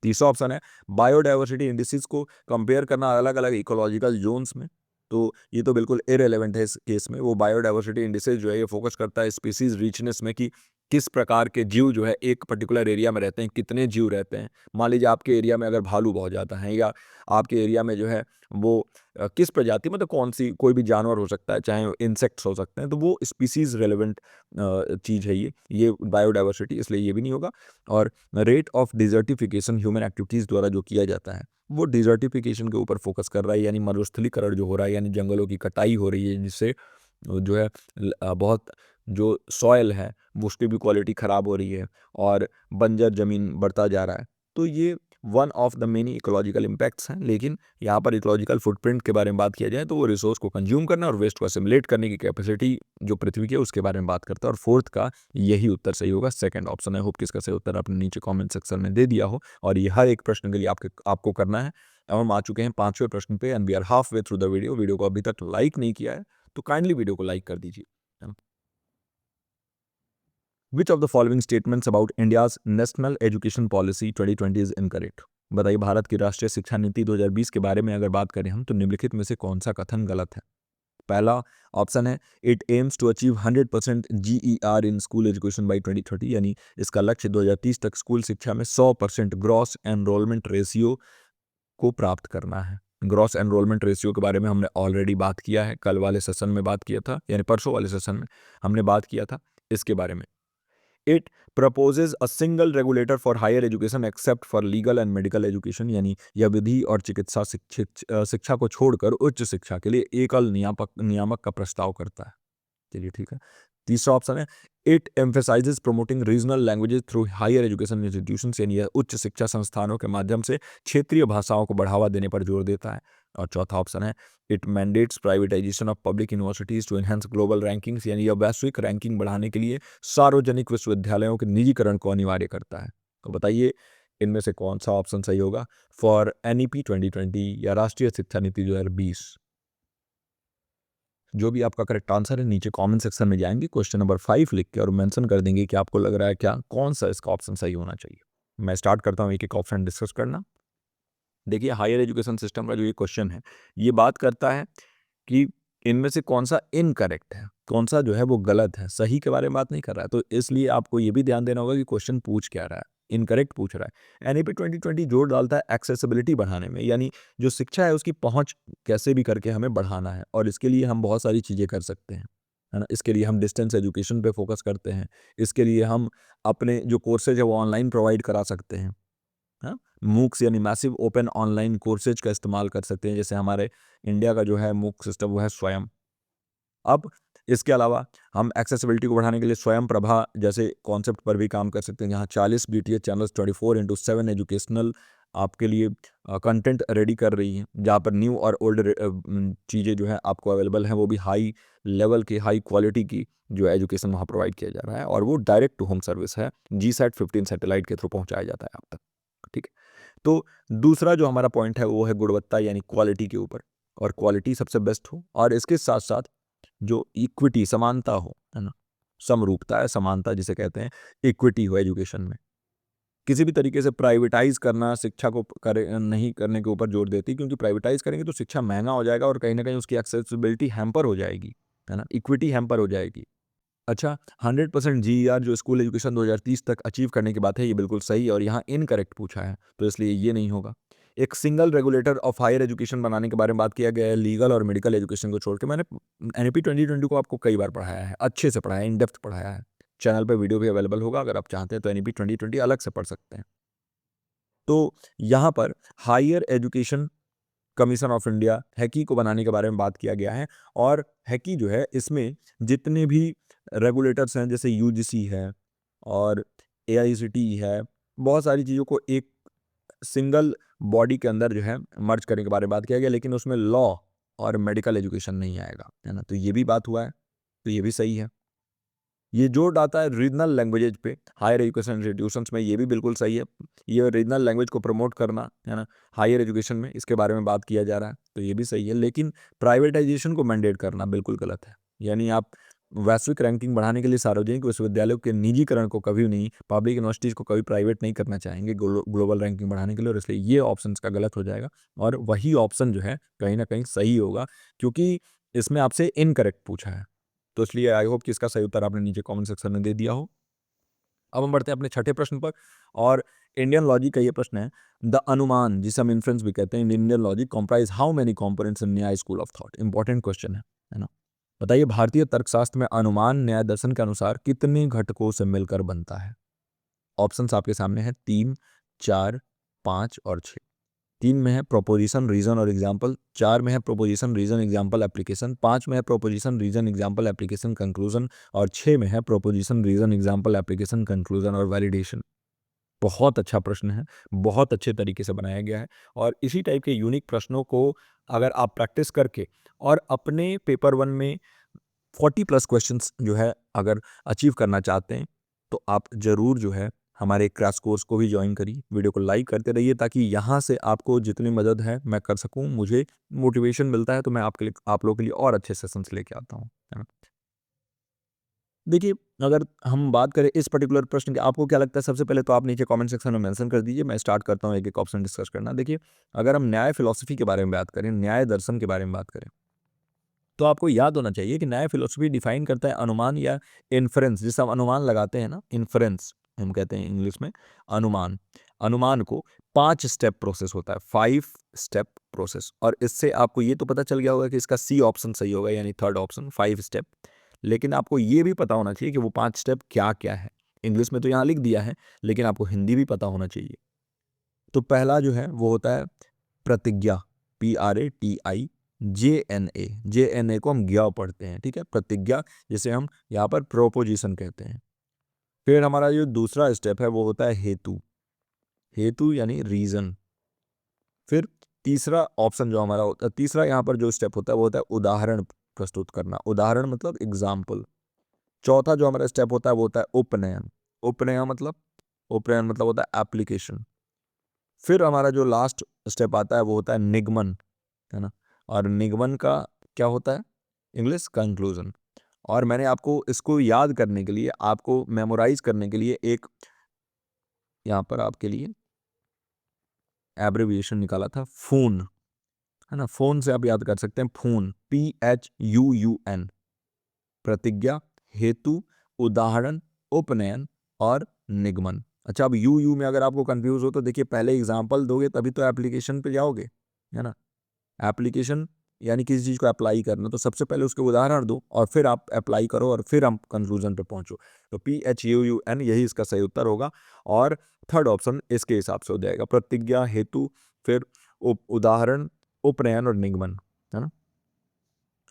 S1: तीसरा ऑप्शन है बायोडाइवर्सिटी इंडिसेस को कंपेयर करना अलग अलग इकोलॉजिकल जोन्स में, तो ये तो बिल्कुल इरेलेवेंट है इस केस में। वो बायोडाइवर्सिटी इंडिसेस जो है ये फोकस करता है स्पीसीज रिचनेस में, कि किस प्रकार के जीव जो है एक पर्टिकुलर एरिया में रहते हैं, कितने जीव रहते हैं। मान लीजिए आपके एरिया में अगर भालू बहुत ज़्यादा है, या आपके एरिया में जो है वो किस प्रजाति, मतलब कौन सी, कोई भी जानवर हो सकता है, चाहे इंसेक्ट्स हो सकते हैं, तो वो स्पीसीज रेलेवेंट चीज़ है ये बायोडाइवर्सिटी, इसलिए ये भी नहीं होगा। और rate of desertification human activities द्वारा जो किया जाता है, वो डिजर्टिफिकेशन के ऊपर फोकस कर रहा है, यानी मरुस्थलीकरण जो हो रहा है, यानी जंगलों की कटाई हो रही है, जिससे जो है बहुत जो सॉयल है वो उसकी भी क्वालिटी ख़राब हो रही है, और बंजर ज़मीन बढ़ता जा रहा है। तो ये one of the many ecological impacts हैं। लेकिन यहाँ पर इकोलॉजिकल फुटप्रिंट के बारे में बात किया जाए तो वो रिसोर्स को कंज्यूम करना और वेस्ट को असिमुलेट करने की कैपेसिटी जो पृथ्वी की है उसके बारे में बात करता है। और फोर्थ का यही उत्तर सही होगा, सेकंड ऑप्शन है। होप कि इसका सही उत्तर आपने नीचे कमेंट सेक्शन में दे दिया हो, और ये हर एक प्रश्न के लिए आपको करना है। अब हम आ चुके हैं पांचवें प्रश्न पे, and we are halfway through the video को अभी तक लाइक नहीं किया है तो काइंडली वीडियो को लाइक कर दीजिए। Which of the following statements about India's national education policy 2020 is incorrect. बताइए भारत की राष्ट्रीय शिक्षा नीति 2020 के बारे में अगर बात करें हम, तो निम्नलिखित में से कौन सा कथन गलत है। पहला ऑप्शन है it aims to achieve 100% GER in school education by 2030, यानी इसका लक्ष्य 2030 तक स्कूल शिक्षा में 100% ग्रॉस एनरोलमेंट रेशियो को प्राप्त करना है। ग्रॉस एनरोलमेंट रेशियो के बारे में हमने ऑलरेडी बात किया है, कल वाले सेशन में बात किया था, यानी परसों वाले सेशन में हमने बात किया था इसके बारे में। It proposes a single regulator for higher education except for legal and medical education, यानी यह विधि और चिकित्सा शिक्षा को छोड़कर उच्च शिक्षा के लिए एकल नियामक का प्रस्ताव करता है। चलिए ठीक है। तीसरा ऑप्शन है it emphasises promoting regional languages through higher education institution, यानी यह उच्च शिक्षा संस्थानों के माध्यम से क्षेत्रीय भाषाओं को बढ़ावा देने पर जोर देता है। और चौथा ऑप्शन है it mandates privatisation of public universities to enhance global rankings, यानी यह वैश्विक रैंकिंग बढ़ाने के लिए सार्वजनिक विश्वविद्यालयों के निजीकरण को अनिवार्य करता है। तो बताइए इनमें से कौन सा ऑप्शन सही होगा फॉर एनईपी 2020 या राष्ट्रीय शिक्षा नीति 2020? जो भी आपका करेक्ट आंसर है नीचे कमेंट सेक्शन में जाएंगे, क्वेश्चन नंबर 5 लिख के और मेंशन कर देंगे कि आपको लग रहा है क्या कौन सा इसका ऑप्शन सही होना चाहिए। मैं स्टार्ट करता हूँ एक एक ऑप्शन डिस्कस करना। देखिए हायर एजुकेशन सिस्टम का जो ये क्वेश्चन है ये बात करता है कि इनमें से कौन सा इनकरेक्ट है, कौन सा जो है वो गलत है, सही के बारे में बात नहीं कर रहा है। तो इसलिए आपको ये भी ध्यान देना होगा कि क्वेश्चन पूछ क्या रहा है, इनकरेक्ट पूछ रहा है। एनईपी 2020 जोर डालता है एक्सेसिबिलिटी बढ़ाने में, यानी जो शिक्षा है उसकी पहुंच कैसे भी करके हमें बढ़ाना है, और इसके लिए हम बहुत सारी चीज़ें कर सकते हैं, है ना। इसके लिए हम डिस्टेंस एजुकेशन पे फोकस करते हैं, इसके लिए हम अपने जो कोर्सेज है वो ऑनलाइन प्रोवाइड करा सकते हैं, हाँ, मूक्स यानी मैसिव ओपन ऑनलाइन कोर्सेज का इस्तेमाल कर सकते हैं, जैसे हमारे इंडिया का जो है मूक सिस्टम वो है स्वयं। अब इसके अलावा हम एक्सेसिबिलिटी को बढ़ाने के लिए स्वयं प्रभा जैसे कॉन्सेप्ट पर भी काम कर सकते हैं, जहाँ 40 बीटीएच चैनल्स 24/7 एजुकेशनल आपके लिए कंटेंट रेडी कर रही हैं, जहाँ पर न्यू और ओल्ड चीज़ें जो है आपको अवेलेबल हैं, वो भी हाई लेवल की हाई क्वालिटी की जो एजुकेशन वहाँ प्रोवाइड किया जा रहा है, और वो डायरेक्ट टू होम सर्विस है, GSAT-15 सैटेलाइट के थ्रू पहुँचाया जाता है आप तक। ठीक है, तो दूसरा जो हमारा पॉइंट है वो है गुणवत्ता यानी क्वालिटी के ऊपर, और क्वालिटी सबसे बेस्ट हो, और इसके साथ साथ जो इक्विटी समानता हो, है ना, समरूपता है, समानता जिसे कहते हैं, इक्विटी हो एजुकेशन में। किसी भी तरीके से प्राइवेटाइज करना शिक्षा को करे नहीं करने के ऊपर जोर देती, क्योंकि प्राइवेटाइज करेंगे तो शिक्षा महंगा हो जाएगा और कहीं ना कहीं उसकी एक्सेसिबिलिटी हैम्पर हो जाएगी, है ना, इक्विटी हैम्पर हो जाएगी। अच्छा, 100% जीईआर जो स्कूल एजुकेशन 2030 तक अचीव करने की बात है, ये बिल्कुल सही है, और यहाँ इनकरेक्ट पूछा है, तो इसलिए ये नहीं होगा। एक single regulator of higher education बनाने के बारे में बात किया गया है, लीगल और मेडिकल एजुकेशन को छोड़ के। मैंने एनईपी 2020 को आपको कई बार पढ़ाया है, अच्छे से पढ़ाया है, इन डेप्थ पढ़ाया है। चैनल पे वीडियो भी अवेलेबल होगा, अगर आप चाहते हैं तो एनईपी 2020 अलग से पढ़ सकते हैं। तो यहाँ पर higher education commission of India HECI को बनाने के बारे में बात किया गया है, और हैकी जो है इसमें जितने भी रेगुलेटर्स हैं जैसे यूजीसी है और एआईसीटीई है, बहुत सारी चीज़ों को एक सिंगल बॉडी के अंदर जो है मर्ज करने के बारे में बात किया गया, लेकिन उसमें लॉ और मेडिकल एजुकेशन नहीं आएगा, है ना। तो ये भी बात हुआ है, तो ये भी सही है। ये जोर डालता है रीजनल लैंग्वेजेज पे हायर एजुकेशन इंस्टीट्यूशंस में, ये भी बिल्कुल सही है। ये रीजनल लैंग्वेज को प्रमोट करना, है ना, हायर एजुकेशन में, इसके बारे में बात किया जा रहा है, तो ये भी सही है। लेकिन प्राइवेटाइजेशन को मैंडेट करना बिल्कुल गलत है, यानी आप वैश्विक रैंकिंग बढ़ाने के लिए सार्वजनिक विश्वविद्यालयों के निजीकरण को कभी नहीं, पब्लिक यूनिवर्सिटीज़ को कभी प्राइवेट नहीं करना चाहेंगे ग्लोबल रैंकिंग बढ़ाने के लिए, और इसलिए ये ऑप्शन का गलत हो जाएगा, और वही ऑप्शन जो है कहीं ना कहीं सही होगा, क्योंकि इसमें आपसे इनकरेक्ट पूछा है। तो इसलिए आई होप कि इसका सही उत्तर आपने नीचे कमेंट सेक्शन में दे दिया हो। अब हम बढ़ते हैं अपने छठे प्रश्न पर, और इंडियन लॉजिक का ये प्रश्न है, द अनुमान जिसे हम इन्फ्रेंस भी कहते हैं in Indian logic comprise how many components in Nyaya school of thought. Important question है ना। बताइए भारतीय तर्कशास्त्र में अनुमान न्याय दर्शन के अनुसार कितने घटकों से मिलकर बनता है? ऑप्शंस आपके सामने हैं, 3, 4, 5 और 6। 3 में है प्रोपोजिशन रीजन और एग्जाम्पल, 4 में है प्रोपोजिशन रीजन एग्जाम्पल एप्लीकेशन, 5 में है proposition reason example application conclusion, और 6 में है proposition reason example application conclusion और वैलिडेशन। बहुत अच्छा प्रश्न है, बहुत अच्छे तरीके से बनाया गया है, और इसी टाइप के यूनिक प्रश्नों को अगर आप प्रैक्टिस करके और अपने पेपर 1 में 40 प्लस क्वेश्चंस जो है अगर अचीव करना चाहते हैं, तो आप ज़रूर जो है हमारे क्रैश कोर्स को भी ज्वाइन करिए, वीडियो को लाइक करते रहिए, ताकि यहाँ से आपको जितनी मदद है मैं कर सकूँ, मुझे मोटिवेशन मिलता है, तो मैं आपके लिए आप लोगों के लिए और अच्छे सेशंस लेके आता हूँ, है ना। देखिए, अगर हम बात करें इस पर्टिकुलर प्रश्न की, आपको क्या लगता है? सबसे पहले तो आप नीचे कमेंट सेक्शन में मेंशन कर दीजिए, मैं स्टार्ट करता हूँ एक-एक ऑप्शन डिस्कस करना। देखिए, अगर हम न्याय फिलॉसफी के बारे में बात करें, न्याय दर्शन के बारे में बात करें, तो आपको याद होना चाहिए कि न्याय फिलॉसफी डिफाइन करता है अनुमान या इन्फरेंस, जिसे हम अनुमान लगाते हैं ना, इन्फरेंस हम कहते हैं इंग्लिश में, अनुमान। अनुमान को 5 स्टेप प्रोसेस होता है, 5 स्टेप प्रोसेस, और इससे आपको ये तो पता चल गया होगा कि इसका सी ऑप्शन सही होगा, यानी थर्ड ऑप्शन 5 स्टेप। लेकिन आपको ये भी पता होना चाहिए कि वो 5 स्टेप क्या-क्या है। इंग्लिश में तो यहाँ लिख दिया है, लेकिन आपको हिंदी भी पता होना चाहिए। तो पहला जो है वो होता है प्रतिज्ञा, PRATI, JNA को हम ज्ञ पढ़ते हैं, ठीक है, प्रतिज्ञा, जिसे हम यहाँ पर प्रोपोजिशन कहते हैं। फिर हमारा जो दूसरा स्टेप है वो होता है हेतु यानी रीजन। फिर तीसरा ऑप्शन जो हमारा होता है, तीसरा यहाँ पर जो स्टेप होता है वो होता है उदाहरण प्रस्तुत करना, उदाहरण मतलब एग्जाम्पल। चौथा जो हमारा स्टेप होता है वो होता है उपनयन। उपनयन मतलब होता है एप्लीकेशन। फिर हमारा जो लास्ट स्टेप आता है वो होता है निगमन, है ना, और निगमन का क्या होता है, इंग्लिश कंक्लूजन। और मैंने आपको इसको याद करने के लिए, आपको मेमोराइज करने के लिए एक यहाँ पर आपके लिए एब्रिविएशन निकाला था, फून, है ना, फोन से आप याद कर सकते हैं, फून, PHUUN। प्रतिज्ञा, हेतु, उदाहरण, उपनयन और निगमन। अच्छा, अब यू में अगर आपको कंफ्यूज हो तो देखिए, पहले एग्जाम्पल दोगे तभी तो एप्लीकेशन पे जाओगे, है ना। एप्लीकेशन यानी किसी चीज को अप्लाई करना, तो सबसे पहले उसके उदाहरण दो और फिर आप अप्लाई करो और फिर हम कंक्लूजन पे पहुंचो। तो PHUUN यही इसका सही उत्तर होगा। और थर्ड ऑप्शन इसके हिसाब से हो जाएगा, प्रतिज्ञा, हेतु, फिर उदाहरण, उपनयन और निगमन, है ना।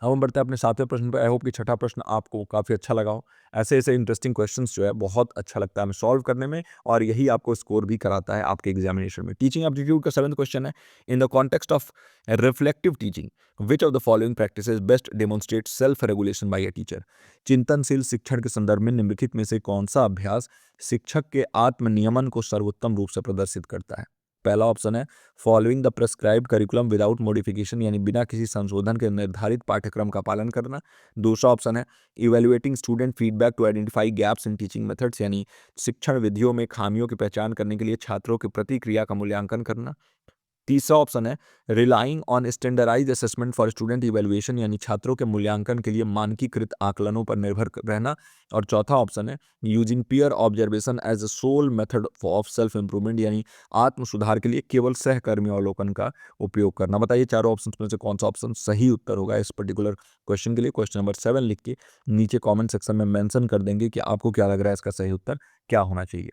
S1: अब हम बढ़ते हैं अपने सातवें प्रश्न पर। आई होप कि छठा प्रश्न आपको काफ़ी अच्छा लगा हो। ऐसे ऐसे इंटरेस्टिंग क्वेश्चंस जो है बहुत अच्छा लगता है हमें सॉल्व करने में, और यही आपको स्कोर भी कराता है आपके एग्जामिनेशन में। टीचिंग एप्टीट्यूड का 7वां क्वेश्चन है, in the context of reflective teaching which of the following practices best demonstrate self regulation bye a teacher. चिंतनशील शिक्षण के संदर्भ में निम्नलिखित में से कौन सा अभ्यास शिक्षक के आत्मनियमन को सर्वोत्तम रूप से प्रदर्शित करता है। पहला ऑप्शन है following the prescribed curriculum without modification, यानी बिना किसी संशोधन के निर्धारित पाठ्यक्रम का पालन करना। दूसरा ऑप्शन है evaluating student feedback to identify gaps in teaching methods, यानी शिक्षण विधियों में खामियों की पहचान करने के लिए छात्रों की प्रतिक्रिया का मूल्यांकन करना। तीसरा ऑप्शन है relying on standardised assessment for student evaluation, यानी छात्रों के मूल्यांकन के लिए मानकीकृत आकलनों पर निर्भर रहना। और चौथा ऑप्शन है using peer observation as a sole method of self improvement, यानी आत्म सुधार के लिए केवल सहकर्मी अवलोकन का उपयोग करना। बताइए चारों ऑप्शन में से कौन सा ऑप्शन सही उत्तर होगा इस पर्टिकुलर क्वेश्चन के लिए। क्वेश्चन नंबर 7 लिख के नीचे कॉमेंट सेक्शन में मेंशन कर देंगे कि आपको क्या लग रहा है इसका सही उत्तर क्या होना चाहिए।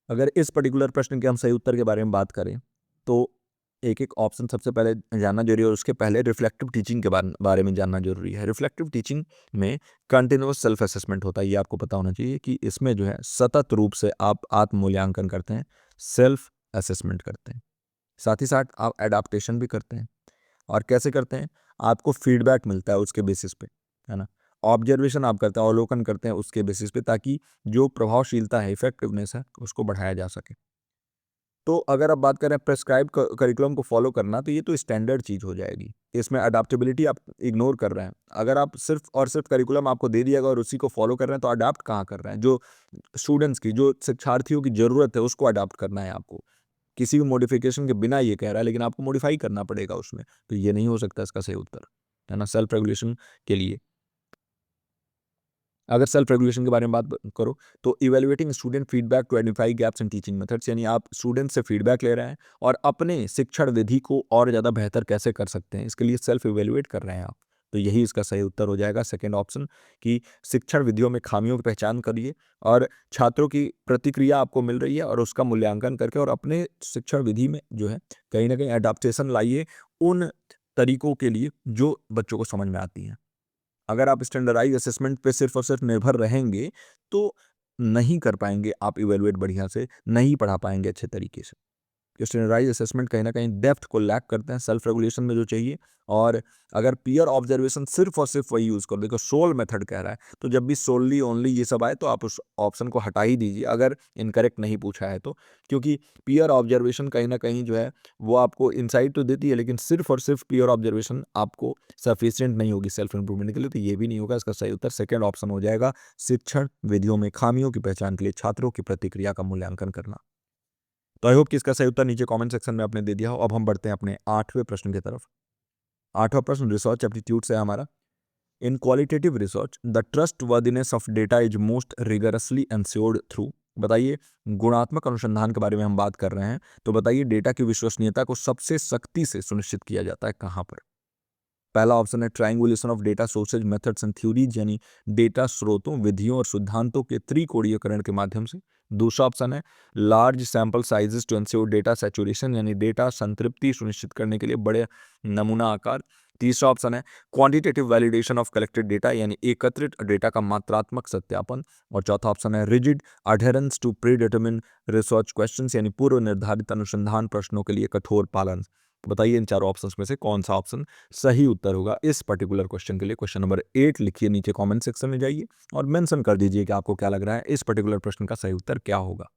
S1: अगर इस पर्टिकुलर प्रश्न के हम सही उत्तर के बारे में बात करें तो एक एक ऑप्शन सबसे पहले जानना जरूरी है, और उसके पहले रिफ्लेक्टिव टीचिंग के बारे में जानना जरूरी है। रिफ्लेक्टिव टीचिंग में कंटिन्यूअस सेल्फ असेसमेंट होता है, ये आपको पता होना चाहिए कि इसमें जो है सतत रूप से आप आत्म मूल्यांकन करते हैं, सेल्फ असेसमेंट करते हैं, साथ ही साथ आप एडाप्टेशन भी करते हैं। और कैसे करते हैं, आपको फीडबैक मिलता है उसके बेसिस पे, है ना। ऑब्जर्वेशन आप करते हैं, अवलोकन करते हैं उसके बेसिस पे, ताकि जो प्रभावशीलता है, इफेक्टिवनेस है, उसको बढ़ाया जा सके। तो अगर आप बात करें प्रेस्क्राइब करिकुलम को फॉलो करना, तो ये तो स्टैंडर्ड चीज हो जाएगी, इसमें अडाप्टेबिलिटी आप इग्नोर कर रहे हैं। अगर आप सिर्फ और सिर्फ करिकुलम आपको दे दिया गया और उसी को फॉलो कर रहे हैं, तो अडाप्ट कहाँ कर रहे हैं, जो स्टूडेंट्स की, जो शिक्षार्थियों की जरूरत है उसको अडाप्ट करना है आपको। किसी भी मॉडिफिकेशन के बिना ये कह रहा है, लेकिन आपको मॉडिफाई करना पड़ेगा उसमें, तो ये नहीं हो सकता इसका सही उत्तर, है ना, सेल्फ रेगुलेशन के लिए। अगर सेल्फ रेगुलेशन के बारे में बात करो तो evaluating student feedback to identify gaps in teaching methods, यानी आप स्टूडेंट से फीडबैक ले रहे हैं और अपने शिक्षण विधि को और ज़्यादा बेहतर कैसे कर सकते हैं, इसके लिए सेल्फ इवैल्यूएट कर रहे हैं आप। तो यही इसका सही उत्तर हो जाएगा, सेकेंड ऑप्शन, कि शिक्षण विधियों में खामियों की पहचान करिए और छात्रों की प्रतिक्रिया आपको मिल रही है और उसका मूल्यांकन करके और अपने शिक्षण विधि में जो है कहीं ना कहीं अडाप्टेशन लाइए उन तरीकों के लिए जो बच्चों को समझ में आती हैं। अगर आप स्टैंडर्डाइज असेसमेंट पे सिर्फ और सिर्फ निर्भर रहेंगे तो नहीं कर पाएंगे आप इवेलुएट बढ़िया से, नहीं पढ़ा पाएंगे अच्छे तरीके से। स्टैंडर्डाइज असेसमेंट कहीं ना कहीं डेप्थ को लैक करते हैं सेल्फ रेगुलेशन में जो चाहिए। और अगर पीयर ऑब्जर्वेशन सिर्फ और सिर्फ वही यूज कर, देखो सोल मेथड कह रहा है, तो जब भी सोलली ओनली ये सब आए तो आप उस ऑप्शन को हटा ही दीजिए, अगर इनकरेक्ट नहीं पूछा है तो। क्योंकि पीयर ऑब्जर्वेशन कहीं ना कहीं जो है वो आपको इंसाइट तो देती है, लेकिन सिर्फ और सिर्फ पीयर ऑब्जर्वेशन आपको सफिशियंट नहीं होगी सेल्फ इंप्रूवमेंट के लिए, तो ये भी नहीं होगा। इसका सही उत्तर सेकेंड ऑप्शन हो जाएगा, शिक्षण विधियों में खामियों की पहचान के लिए छात्रों की प्रतिक्रिया का मूल्यांकन करना। तो आई होप कि इसका सही उत्तर नीचे कमेंट सेक्शन में आपने दे दिया हो। अब हम बढ़ते हैं अपने 8वें प्रश्न की तरफ। 8वां प्रश्न रिसर्च एप्टीट्यूड से है हमारा। इन qualitative research the trust worthiness of data is most rigorously ensured through. बताइए, गुणात्मक अनुसंधान के बारे में हम बात कर रहे हैं, तो बताइए डेटा की विश्वसनीयता को सबसे सख्ती से सुनिश्चित किया जाता है कहाँ पर। पहला ऑप्शन है triangulation of data sources methods and theories, यानी डेटा स्रोतों, विधियों और सिद्धांतों के त्रिकोणीयकरण के माध्यम से। दूसरा ऑप्शन है large sample sizes to ensure data saturation, यानी डेटा संतृप्ति सुनिश्चित करने के लिए बड़े नमूना आकार। तीसरा ऑप्शन है quantitative validation of collected data, यानी एकत्रित डेटा का मात्रात्मक सत्यापन। और चौथा ऑप्शन है rigid adherence to pre determine research questions, यानी पूर्व निर्धारित अनुसंधान प्रश्नों के लिए कठोर पालन। बताइए इन चारों ऑप्शंस में से कौन सा ऑप्शन सही उत्तर होगा इस पर्टिकुलर क्वेश्चन के लिए। क्वेश्चन नंबर 8 लिखिए, नीचे कमेंट सेक्शन में जाइए और मेंशन कर दीजिए कि आपको क्या लग रहा है इस पर्टिकुलर प्रश्न का सही उत्तर क्या होगा।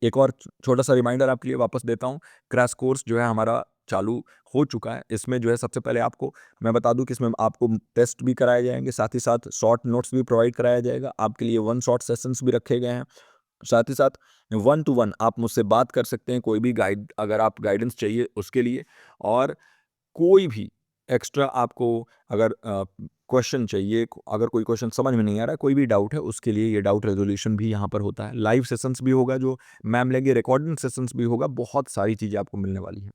S1: एक और छोटा सा रिमाइंडर आपके लिए वापस देता हूँ, क्रैश कोर्स जो है हमारा चालू हो चुका है। इसमें जो है सबसे पहले आपको मैं बता दूं कि इसमें आपको टेस्ट भी कराए जाएंगे, साथ ही साथ शॉर्ट नोट्स भी प्रोवाइड कराया जाएगा। आपके लिए 1 शॉट सेशंस भी रखे गए हैं। साथ ही साथ 1 टू 1 आप मुझसे बात कर सकते हैं, कोई भी गाइड अगर आप गाइडेंस चाहिए उसके लिए। और कोई भी एक्स्ट्रा आपको अगर क्वेश्चन चाहिए, अगर कोई क्वेश्चन समझ में नहीं आ रहा है, कोई भी डाउट है, उसके लिए ये डाउट रेजोल्यूशन भी यहाँ पर होता है। लाइव सेशंस भी होगा जो मैम लेंगे, रिकॉर्डिंग सेशंस भी होगा, बहुत सारी चीज़ें आपको मिलने वाली हैं।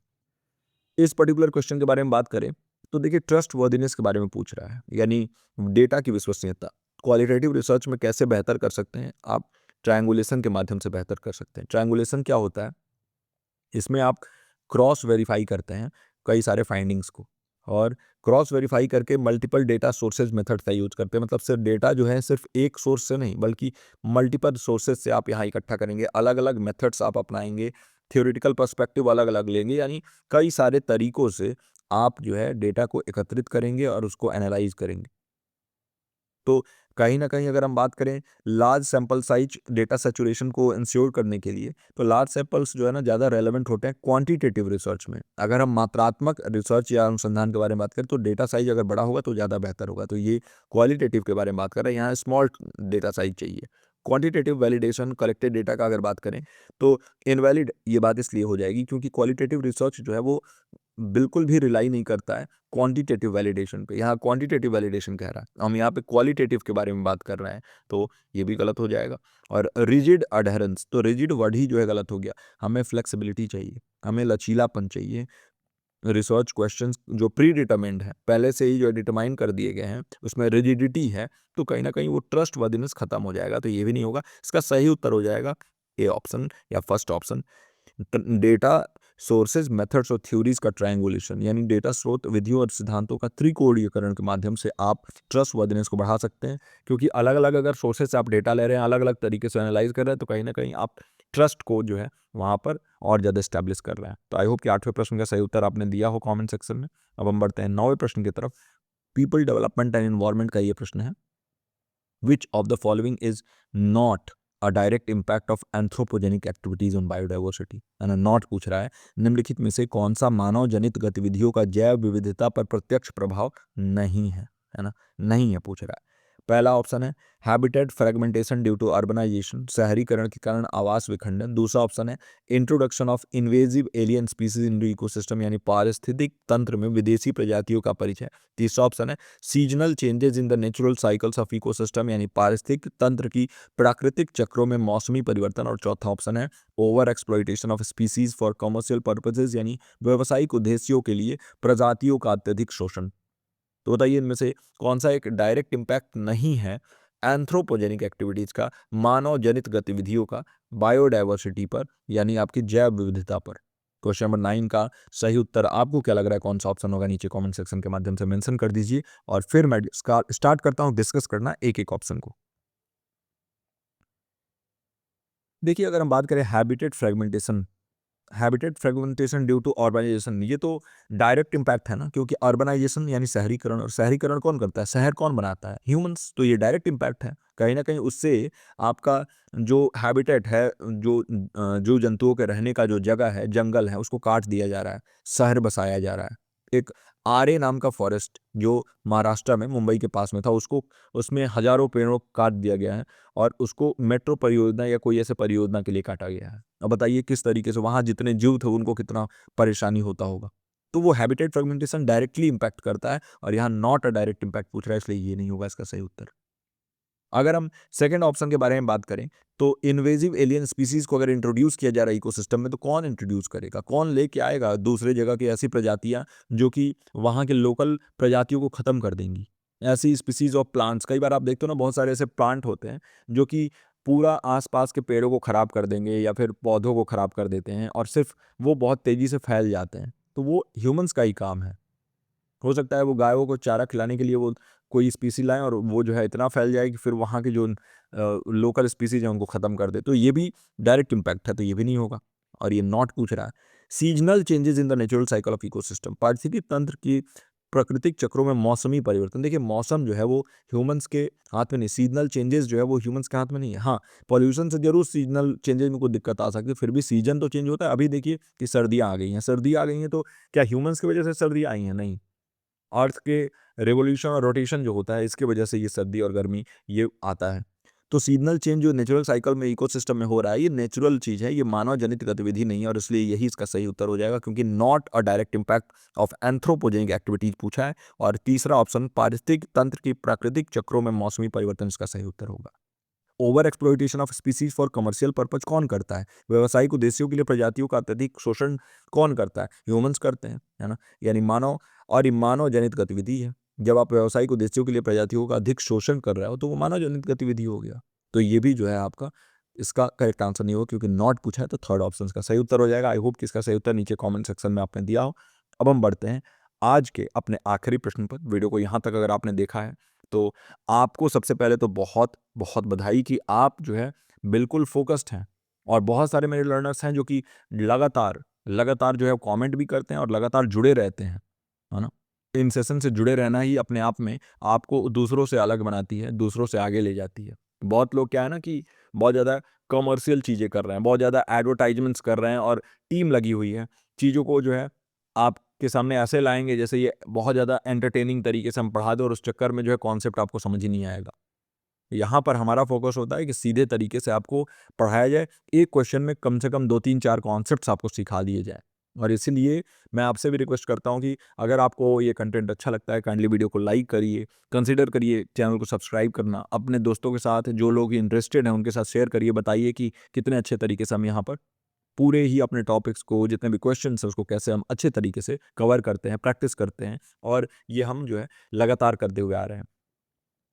S1: इस पर्टिकुलर क्वेश्चन के बारे में बात करें तो देखिए ट्रस्ट वर्दिनेस के बारे में पूछ रहा है, यानी डेटा की विश्वसनीयता। क्वालिटेटिव रिसर्च में कैसे बेहतर कर सकते हैं आप? ट्रायंगुलेशन के माध्यम से बेहतर कर सकते हैं। ट्रायंगुलेशन क्या होता है? इसमें आप क्रॉस वेरीफाई करते हैं कई सारे फाइंडिंग्स को, और क्रॉस वेरीफाई करके मल्टीपल डेटा सोर्सेज मेथड का यूज करते हैं। मतलब सिर्फ डेटा जो है सिर्फ एक सोर्स से नहीं बल्कि मल्टीपल सोर्सेज से आप यहाँ इकट्ठा करेंगे, अलग अलग मेथड्स आप अपनाएंगे, थ्योरेटिकल पर्सपेक्टिव अलग अलग लेंगे, यानी कई सारे तरीकों से आप जो है डेटा को एकत्रित करेंगे और उसको एनालाइज करेंगे। तो कहीं न कहीं अगर हम बात करें large sample size data saturation को इंश्योर करने के लिए, तो लार्ज सैंपल्स जो है ना ज़्यादा रेलेवेंट होते हैं क्वांटिटेटिव रिसर्च में। अगर हम मात्रात्मक रिसर्च या अनुसंधान के बारे में बात करें तो डेटा साइज़ अगर बड़ा होगा तो ज़्यादा बेहतर होगा। तो ये क्वालिटेटिव के बारे में बात कर रहे हैं, यहाँ स्मॉल डेटा साइज़ चाहिए। क्वांटिटेटिव वैलिडेशन कलेक्टेड डेटा का अगर बात करें तो इनवैलिड ये बात इसलिए हो जाएगी क्योंकि क्वालिटेटिव रिसर्च जो है वो बिल्कुल भी रिलाई नहीं करता है क्वांटिटेटिव वैलिडेशन पे। यहाँ क्वांटिटेटिव वैलिडेशन कह रहा है, हम यहाँ पे क्वालिटेटिव के बारे में बात कर रहे हैं, तो ये भी गलत हो जाएगा। और रिजिड अडहेरेंस, तो रिजिड वर्ड ही जो है गलत हो गया। हमें फ्लेक्सिबिलिटी चाहिए, हमें लचीलापन चाहिए। रिसर्च क्वेश्चंस जो प्री डिटरमाइंड है, पहले से ही जो डिटरमाइन कर दिए गए हैं, उसमें रिजिडिटी है, तो कहीं ना कहीं वो ट्रस्ट वर्दिनेस खत्म हो जाएगा। तो ये भी नहीं होगा। इसका सही उत्तर हो जाएगा ए ऑप्शन या first option, data sources methods और थ्योरीज का ट्रायंगुलेशन, यानी डेटा स्रोत विधियों और सिद्धांतों का त्रिकोणीयकरण के माध्यम से आप ट्रस्ट वर्दिनेस को बढ़ा सकते हैं। क्योंकि अलग अलग अगर सोर्सेज से आप डेटा ले रहे हैं, अलग अलग तरीके से एनालाइज कर रहे हैं, तो कहीं ना कहीं आप ट्रस्ट को जो है वहाँ पर और ज़्यादा स्टैब्लिश कर रहे हैं। तो आई होप कि 8वें प्रश्न का सही उत्तर आपने दिया हो कॉमेंट सेक्शन में। अब हम बढ़ते हैं 9वें प्रश्न की तरफ। पीपल डेवलपमेंट एंड एनवायरनमेंट का ये प्रश्न है, Which of the following is not a direct impact of anthropogenic activities on biodiversity? है ना, नॉट पूछ रहा है। निम्नलिखित में से कौन सा मानव जनित गतिविधियों का जैव विविधता पर प्रत्यक्ष प्रभाव नहीं है ना, नहीं है पूछ रहा है। पहला ऑप्शन है habitat fragmentation due to urbanisation, शहरीकरण के कारण आवास विखंडन। दूसरा ऑप्शन है introduction of invasive alien species in ecosystem, यानी पारिस्थितिक तंत्र में विदेशी प्रजातियों का परिचय। तीसरा ऑप्शन है seasonal changes in the natural cycles of ecosystem, यानी पारिस्थितिक तंत्र की प्राकृतिक चक्रों में मौसमी परिवर्तन। और चौथा ऑप्शन है over exploitation of species for commercial purposes, यानी व्यावसायिक उद्देश्यों के लिए प्रजातियों का अत्यधिक शोषण। तो बताइए इनमें से कौन सा एक डायरेक्ट इम्पैक्ट नहीं है एंथ्रोपोजेनिक एक्टिविटीज का, मानव जनित गतिविधियों का बायोडायवर्सिटी पर, यानी आपकी जैव विविधता पर। क्वेश्चन नंबर 9 का सही उत्तर आपको क्या लग रहा है कौन सा ऑप्शन होगा, नीचे कमेंट सेक्शन के माध्यम से मेंशन कर दीजिए और फिर मैं स्टार्ट करता हूं डिस्कस करना एक एक ऑप्शन को। देखिए अगर हम बात करें habitat fragmentation due to urbanisation, ये तो डायरेक्ट इम्पैक्ट है ना, क्योंकि अर्बनाइजेशन यानी शहरीकरण, और शहरीकरण कौन करता है, शहर कौन बनाता है, ह्यूमंस। तो ये डायरेक्ट इम्पैक्ट है। कहीं ना कहीं उससे आपका जो हैबिटेट है, जो जंतुओं के रहने का जो जगह है, जंगल है, उसको काट दिया जा रहा है, शहर बसाया जा रहा है। एक आरे नाम का फॉरेस्ट जो महाराष्ट्र में मुंबई के पास में था, उसको उसमें हजारों पेड़ों को काट दिया गया है और उसको मेट्रो परियोजना या कोई ऐसे परियोजना के लिए काटा गया है। अब बताइए किस तरीके से वहाँ जितने जीव थे उनको कितना परेशानी होता होगा। तो वो हैबिटेट फ्रेगमेंटेशन डायरेक्टली इम्पैक्ट करता है, और यहाँ नॉट अ डायरेक्ट इम्पैक्ट पूछ रहा है, इसलिए ये नहीं होगा इसका सही उत्तर। अगर हम सेकंड ऑप्शन के बारे में बात करें तो इन्वेजिव एलियन स्पीसीज को अगर इंट्रोड्यूस किया जा रहा है इकोसिस्टम में, तो कौन इंट्रोड्यूस करेगा, कौन लेके आएगा दूसरे जगह की ऐसी प्रजातियां जो कि वहाँ के लोकल प्रजातियों को खत्म कर देंगी। ऐसी स्पीसीज ऑफ प्लांट्स, कई बार आप देखते हो ना, बहुत सारे ऐसे प्लांट होते हैं जो कि पूरा आसपास के पेड़ों को ख़राब कर देंगे या फिर पौधों को ख़राब कर देते हैं और सिर्फ वो बहुत तेज़ी से फैल जाते हैं, तो वो ह्यूमंस का ही काम है। हो सकता है वो गायों को चारा खिलाने के लिए वो कोई स्पीसी लाएँ और वो जो है इतना फैल जाए कि फिर वहाँ के जो लोकल स्पीसीज़ हैं उनको ख़त्म कर दे। तो ये भी डायरेक्ट इम्पैक्ट है, तो ये भी नहीं होगा। और ये नॉट पूछ रहा है। Seasonal changes in the natural cycle of ecosystem, पारिस्थितिकी तंत्र की प्राकृतिक चक्रों में मौसमी परिवर्तन। देखिए मौसम जो है वो ह्यूमन्स के हाथ में नहीं, सीज़नल चेंजेज़ जो है वो ह्यूमन्स के हाथ में नहीं है। हाँ, पॉल्यूशन से ज़रूर सीज़नल चेंजेज़ में कोई दिक्कत आ सकती है, फिर भी सीज़न तो चेंज होता है। अभी देखिए कि सर्दियाँ आ गई हैं, सर्दी आ गई हैं तो क्या ह्यूमन्स की वजह से सर्दियाँ आई हैं? नहीं। अर्थ के रिवॉल्यूशन और रोटेशन जो होता है इसकी वजह से ये सर्दी और गर्मी ये आता है। तो सीज़नल चेंज जो नेचुरल साइकिल में इकोसिस्टम में हो रहा है ये नेचुरल चीज़ है, ये मानव जनित गतिविधि नहीं है और इसलिए यही इसका सही उत्तर हो जाएगा क्योंकि not a direct impact of anthropogenic activities पूछा है। और तीसरा ऑप्शन पारिस्थितिक तंत्र की प्राकृतिक चक्रों में मौसमी परिवर्तन इसका सही उत्तर होगा। Over exploitation of species for commercial purpose कौन करता है? व्यावसायिक उद्देश्यों के लिए प्रजातियों का अत्यधिक शोषण कौन करता है? ह्यूमंस करते हैं, है ना? यानी मानव, और ये मानव जनित गतिविधि है। जब आप व्यावसायिक उद्देश्यों के लिए प्रजातियों का अधिक शोषण कर रहे हो तो वो मानव जनित गतिविधि हो गया। तो ये भी जो है आपका इसका करेक्ट आंसर नहीं होगा क्योंकि नॉट पूछा है, तो थर्ड ऑप्शन का सही उत्तर हो जाएगा। आई होप कि इसका सही उत्तर नीचे कमेंट सेक्शन में आपने दिया हो। अब हम बढ़ते हैं आज के अपने आखिरी प्रश्न पर। वीडियो को यहाँ तक अगर आपने देखा है तो आपको सबसे पहले तो बहुत बहुत बधाई कि आप जो है बिल्कुल फोकस्ड हैं। और बहुत सारे मेरे लर्नर्स हैं जो कि लगातार लगातार जो है कमेंट भी करते हैं और लगातार जुड़े रहते हैं, है ना? इन सेशन से जुड़े रहना ही अपने आप में आपको दूसरों से अलग बनाती है, दूसरों से आगे ले जाती है। बहुत लोग क्या है ना कि बहुत ज़्यादा कमर्शियल चीज़ें कर रहे हैं, बहुत ज़्यादा एडवर्टाइजमेंट्स कर रहे हैं और टीम लगी हुई है। चीज़ों को जो है आपके सामने ऐसे लाएँगे जैसे ये बहुत ज़्यादा एंटरटेनिंग तरीके से हम पढ़ा दें और उस चक्कर में जो है कॉन्सेप्ट आपको समझ ही नहीं आएगा। यहाँ पर हमारा फ़ोकस होता है कि सीधे तरीके से आपको पढ़ाया जाए। एक क्वेश्चन में कम से कम 2, 3, 4 कॉन्सेप्ट्स आपको सिखा दिए जाएँ। और इसीलिए मैं आपसे भी रिक्वेस्ट करता हूँ कि अगर आपको ये कंटेंट अच्छा लगता है, काइंडली वीडियो को लाइक करिए, कंसिडर करिए चैनल को सब्सक्राइब करना, अपने दोस्तों के साथ जो लोग इंटरेस्टेड हैं उनके साथ शेयर करिए, बताइए कि कितने अच्छे तरीके से हम यहाँ पर पूरे ही अपने टॉपिक्स को, जितने भी क्वेश्चंस हैं उसको कैसे हम अच्छे तरीके से कवर करते हैं, प्रैक्टिस करते हैं और ये हम जो है लगातार करते हुए आ रहे हैं।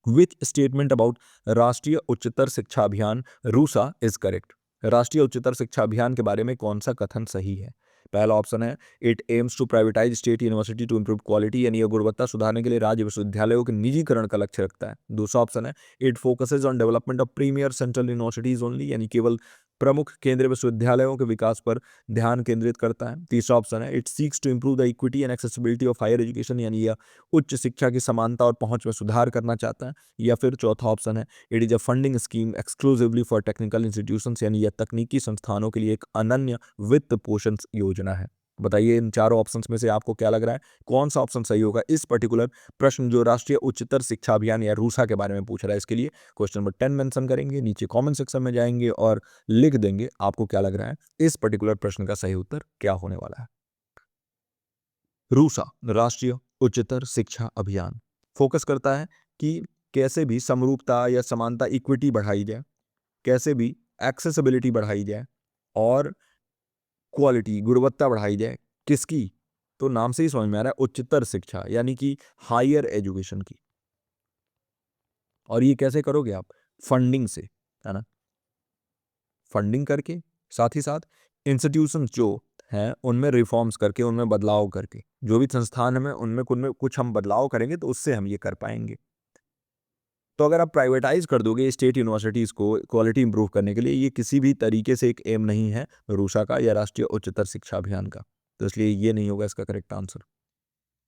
S1: विच स्टेटमेंट अबाउट राष्ट्रीय उच्चतर शिक्षा अभियान रूसा इज करेक्ट? राष्ट्रीय उच्चतर शिक्षा अभियान के बारे में कौन सा कथन सही है? पहला ऑप्शन है it aims to privatise state university to improve quality, यानी यह गुणवत्ता सुधारने के लिए राज्य विश्वविद्यालयों के निजीकरण का लक्ष्य रखता है। दूसरा ऑप्शन है it focuses on development of premier central universities only, यानी केवल प्रमुख केंद्रीय विश्वविद्यालयों के विकास पर ध्यान केंद्रित करता है। तीसरा ऑप्शन है it seeks to improve the equity and accessibility of higher education, यानी यह उच्च शिक्षा की समानता और पहुंच में सुधार करना चाहता है। या फिर चौथा ऑप्शन है it is a funding scheme exclusively for technical institutions, यानी यह तकनीकी संस्थानों के लिए एक अनन्य वित्त पोषण योजना है। बताइए इन चारों ऑप्शंस में से आपको क्या लग रहा है, कौन सा ऑप्शन सही होगा इस पर्टिकुलर प्रश्न जो राष्ट्रीय उच्चतर शिक्षा अभियान या रूसा के बारे में पूछ रहा है? इसके लिए क्वेश्चन नंबर 10 मेंशन करेंगे, नीचे कमेंट सेक्शन में जाएंगे और लिख देंगे आपको क्या लग रहा है इस पर्टिकुलर प्रश्न का सही उत्तर क्या होने वाला है। रूसा राष्ट्रीय उच्चतर शिक्षा अभियान फोकस करता है कि कैसे भी समरूपता या समानता, इक्विटी बढ़ाई जाए, कैसे भी एक्सेसिबिलिटी बढ़ाई जाए और क्वालिटी, गुणवत्ता बढ़ाई जाए। किसकी? तो नाम से ही समझ में आ रहा है उच्चतर शिक्षा, यानी कि हायर एजुकेशन की। और ये कैसे करोगे आप? फंडिंग से, है ना? फंडिंग करके, साथ ही साथ इंस्टीट्यूशंस जो हैं उनमें रिफॉर्म्स करके, उनमें बदलाव करके, जो भी संस्थान हमें उनमें कुछ हम बदलाव करेंगे तो उससे हम ये कर पाएंगे। तो अगर आप प्राइवेटाइज कर दोगे स्टेट यूनिवर्सिटीज़ को क्वालिटी इंप्रूव करने के लिए, ये किसी भी तरीके से एक एम नहीं है रूसा का या राष्ट्रीय उच्चतर शिक्षा अभियान का। तो इसलिए ये नहीं होगा इसका करेक्ट आंसर।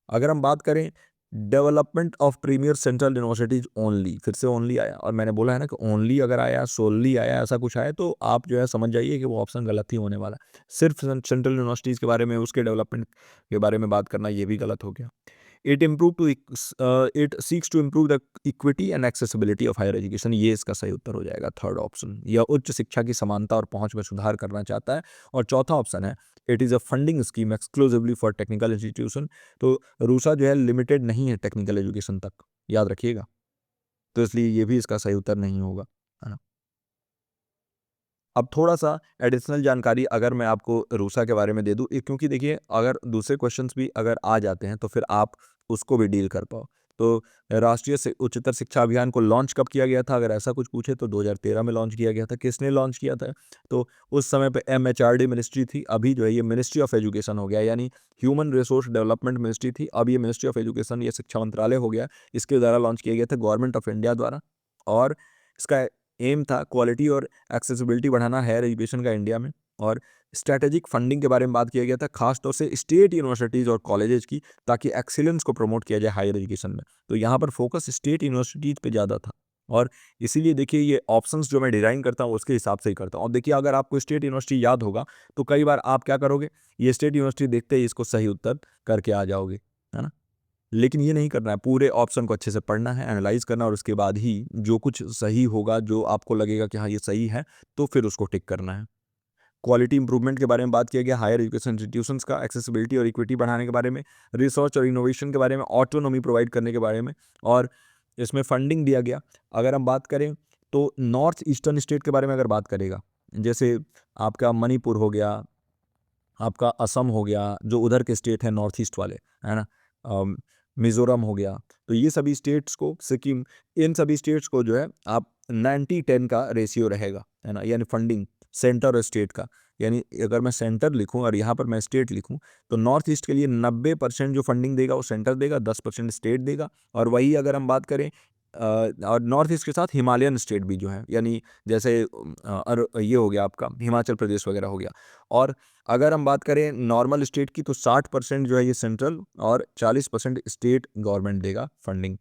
S1: अगर हम बात करें development of premier central universities only, फिर से ओनली आया और मैंने बोला है ना कि ओनली अगर आया, सोनली आया, ऐसा कुछ आया तो आप जो है समझ जाइए कि वो ऑप्शन गलत ही होने वाला है। सिर्फ सेंट्रल यूनिवर्सिटीज़ के बारे में, उसके डेवलपमेंट के बारे में बात करना ये भी गलत हो गया। It seeks to improve the equity and accessibility of higher education, ये इसका सही उत्तर हो जाएगा थर्ड ऑप्शन। यह उच्च शिक्षा की समानता और पहुंच में सुधार करना चाहता है। और चौथा ऑप्शन है it is a funding scheme exclusively for technical institution. तो रूसा जो है लिमिटेड नहीं है टेक्निकल एजुकेशन तक, याद रखिएगा। तो इसलिए ये भी इसका सही उत्तर नहीं होगा, है ना? अब थोड़ा-सा एडिशनल जानकारी अगर मैं आपको रूसा के बारे में दे दूँ, क्योंकि देखिए अगर दूसरे क्वेश्चंस भी अगर आ जाते हैं तो फिर आप उसको भी डील कर पाओ। तो राष्ट्रीय उच्चतर शिक्षा अभियान को लॉन्च कब किया गया था, अगर ऐसा कुछ पूछे तो 2013 में लॉन्च किया गया था। किसने लॉन्च किया था? तो उस समय पे MHRD मिनिस्ट्री थी, अभी जो है ये मिनिस्ट्री ऑफ एजुकेशन हो गया, यानी ह्यूमन रिसोर्स डेवलपमेंट मिनिस्ट्री थी, अब ये मिनिस्ट्री ऑफ एजुकेशन, ये शिक्षा मंत्रालय हो गया। इसके द्वारा लॉन्च किया गया था गवर्नमेंट ऑफ इंडिया द्वारा, और इसका एम था क्वालिटी और एक्सेसिबिलिटी बढ़ाना हायर एजुकेशन का इंडिया में। और स्ट्रैटेजिक फंडिंग के बारे में बात किया गया था, खासतौर से स्टेट यूनिवर्सिटीज़ और कॉलेजेस की, ताकि एक्सीलेंस को प्रमोट किया जाए हायर एजुकेशन में। तो यहाँ पर फोकस स्टेट यूनिवर्सिटीज़ पे ज़्यादा था, और इसीलिए देखिए ये ऑप्शंस जो मैं डिज़ाइन करता हूँ उसके हिसाब से ही करता हूँ। अब देखिए अगर आपको स्टेट यूनिवर्सिटी याद होगा तो कई बार आप क्या करोगे, ये स्टेट यूनिवर्सिटी देखते ही इसको सही उत्तर करके आ जाओगे, है ना? लेकिन ये नहीं करना है, पूरे ऑप्शन को अच्छे से पढ़ना है, एनालाइज़ करना, और उसके बाद ही जो कुछ सही होगा, जो आपको लगेगा कि हाँ, ये सही है, तो फिर उसको टिक करना है। क्वालिटी इंप्रूवमेंट के बारे में बात किया गया, हायर एजुकेशन इंस्टीट्यूशंस का एक्सेसिबिलिटी और इक्विटी बढ़ाने के बारे में, रिसर्च और इनोवेशन के बारे में, ऑटोनॉमी प्रोवाइड करने के बारे में, और इसमें फंडिंग दिया गया। अगर हम बात करें तो नॉर्थ ईस्टर्न स्टेट के बारे में अगर बात करेगा, जैसे आपका मणिपुर हो गया, आपका असम हो गया, जो उधर के स्टेट हैं नॉर्थ ईस्ट वाले, है ना? मिज़ोरम हो गया, तो ये सभी स्टेट्स को, सिक्किम, इन सभी स्टेट्स को जो है आप 90-10 का रेशियो रहेगा, है ना? यानी फंडिंग सेंटर और स्टेट का, यानी अगर मैं सेंटर लिखूं और यहाँ पर मैं स्टेट लिखूं, तो नॉर्थ ईस्ट के लिए 90% जो फंडिंग देगा वो सेंटर देगा, 10% स्टेट देगा। और वही अगर हम बात करें और नॉर्थ ईस्ट के साथ हिमालयन स्टेट भी जो है, यानी जैसे ये हो गया आपका हिमाचल प्रदेश वगैरह हो गया। और अगर हम बात करें नॉर्मल स्टेट की, तो 60% जो है ये सेंट्रल और 40% स्टेट गवर्नमेंट देगा funding.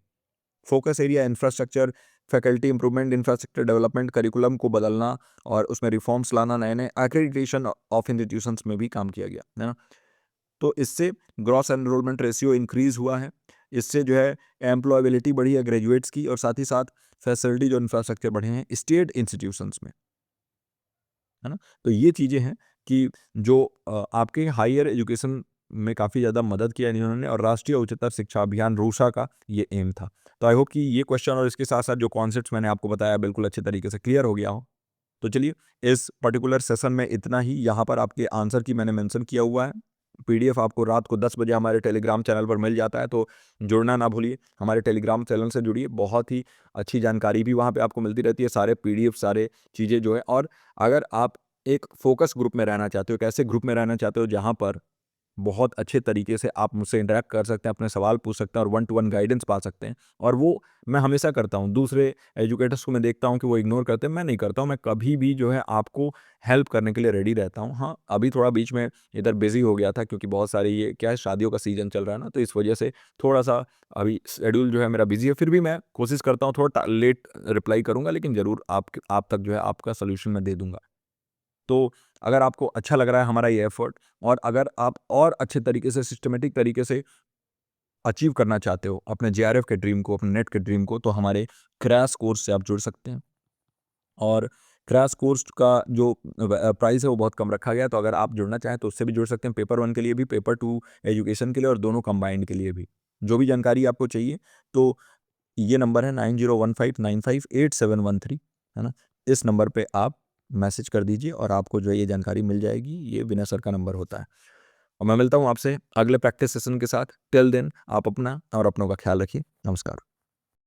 S1: Focus area infrastructure, faculty improvement, infrastructure development, curriculum को बदलना और उसमें रिफॉर्म्स लाना, नए नए एक्रेडिटेशन ऑफ इंस्टीट्यूशंस में भी काम किया गया, है ना? तो इससे ग्रॉस एनरोलमेंट रेशियो इंक्रीज हुआ है, इससे जो है एम्प्लॉयबिलिटी बढ़ी है ग्रेजुएट्स की, और साथ ही साथ फैसिलिटी जो इंफ्रास्ट्रक्चर बढ़े हैं स्टेट इंस्टीट्यूशंस में, है ना? तो ये चीज़ें हैं कि जो आपके हायर एजुकेशन में काफ़ी ज़्यादा मदद किया इन्होंने, और राष्ट्रीय उच्चतर शिक्षा अभियान रूसा का ये एम था। तो आई होप कि ये क्वेश्चन और इसके साथ-साथ जो कॉन्सेप्ट्स मैंने आपको बताया बिल्कुल अच्छे तरीके से क्लियर हो गया हो। तो चलिए, इस पर्टिकुलर सेशन में इतना ही। यहाँ पर आपके आंसर की मैंने मेंशन किया हुआ है। पीडीएफ आपको रात को 10 बजे हमारे टेलीग्राम चैनल पर मिल जाता है, तो जुड़ना ना भूलिए। हमारे टेलीग्राम चैनल से जुड़िए, बहुत ही अच्छी जानकारी भी वहाँ पे आपको मिलती रहती है, सारे पीडीएफ, सारे चीज़ें जो है। और अगर आप एक फ़ोकस ग्रुप में रहना चाहते हो, एक ऐसे ग्रुप में रहना चाहते हो जहाँ पर बहुत अच्छे तरीके से आप मुझसे इंटरैक्ट कर सकते हैं, अपने सवाल पूछ सकते हैं और वन टू वन गाइडेंस पा सकते हैं, और वो मैं हमेशा करता हूँ। दूसरे एजुकेटर्स को मैं देखता हूँ कि वो इग्नोर करते हैं, मैं नहीं करता हूँ। मैं कभी भी जो है आपको हेल्प करने के लिए रेडी रहता हूँ। हाँ, अभी थोड़ा बीच में इधर बिज़ी हो गया था, क्योंकि बहुत सारी ये क्या है, शादियों का सीज़न चल रहा है ना, तो इस वजह से थोड़ा-सा अभी शेड्यूल जो है मेरा बिज़ी है। फिर भी मैं कोशिश करता हूँ, थोड़ा लेट रिप्लाई करूँगा, लेकिन ज़रूर आप तक जो है आपका सॉल्यूशन मैं दे दूँगा। तो अगर आपको अच्छा लग रहा है हमारा ये एफर्ट, और अगर आप और अच्छे तरीके से, सिस्टमैटिक तरीके से अचीव करना चाहते हो अपने जेआरएफ के ड्रीम को, अपने नेट के ड्रीम को, तो हमारे क्रैश कोर्स से आप जुड़ सकते हैं। और क्रैश कोर्स का जो प्राइस है वो बहुत कम रखा गया है, तो अगर आप जुड़ना चाहें तो उससे भी जुड़ सकते हैं। पेपर 1 के लिए भी, पेपर 2 एजुकेशन के लिए, और दोनों कंबाइंड के लिए भी। जो भी जानकारी आपको चाहिए, तो ये नंबर है 9015958713, है ना? इस नंबर पे आप मैसेज कर दीजिए और आपको जो है ये जानकारी मिल जाएगी। ये विनय सर का नंबर होता है। और मैं मिलता हूँ आपसे अगले प्रैक्टिस सेशन के साथ। टिल देन आप अपना और अपनों का ख्याल रखिए। नमस्कार।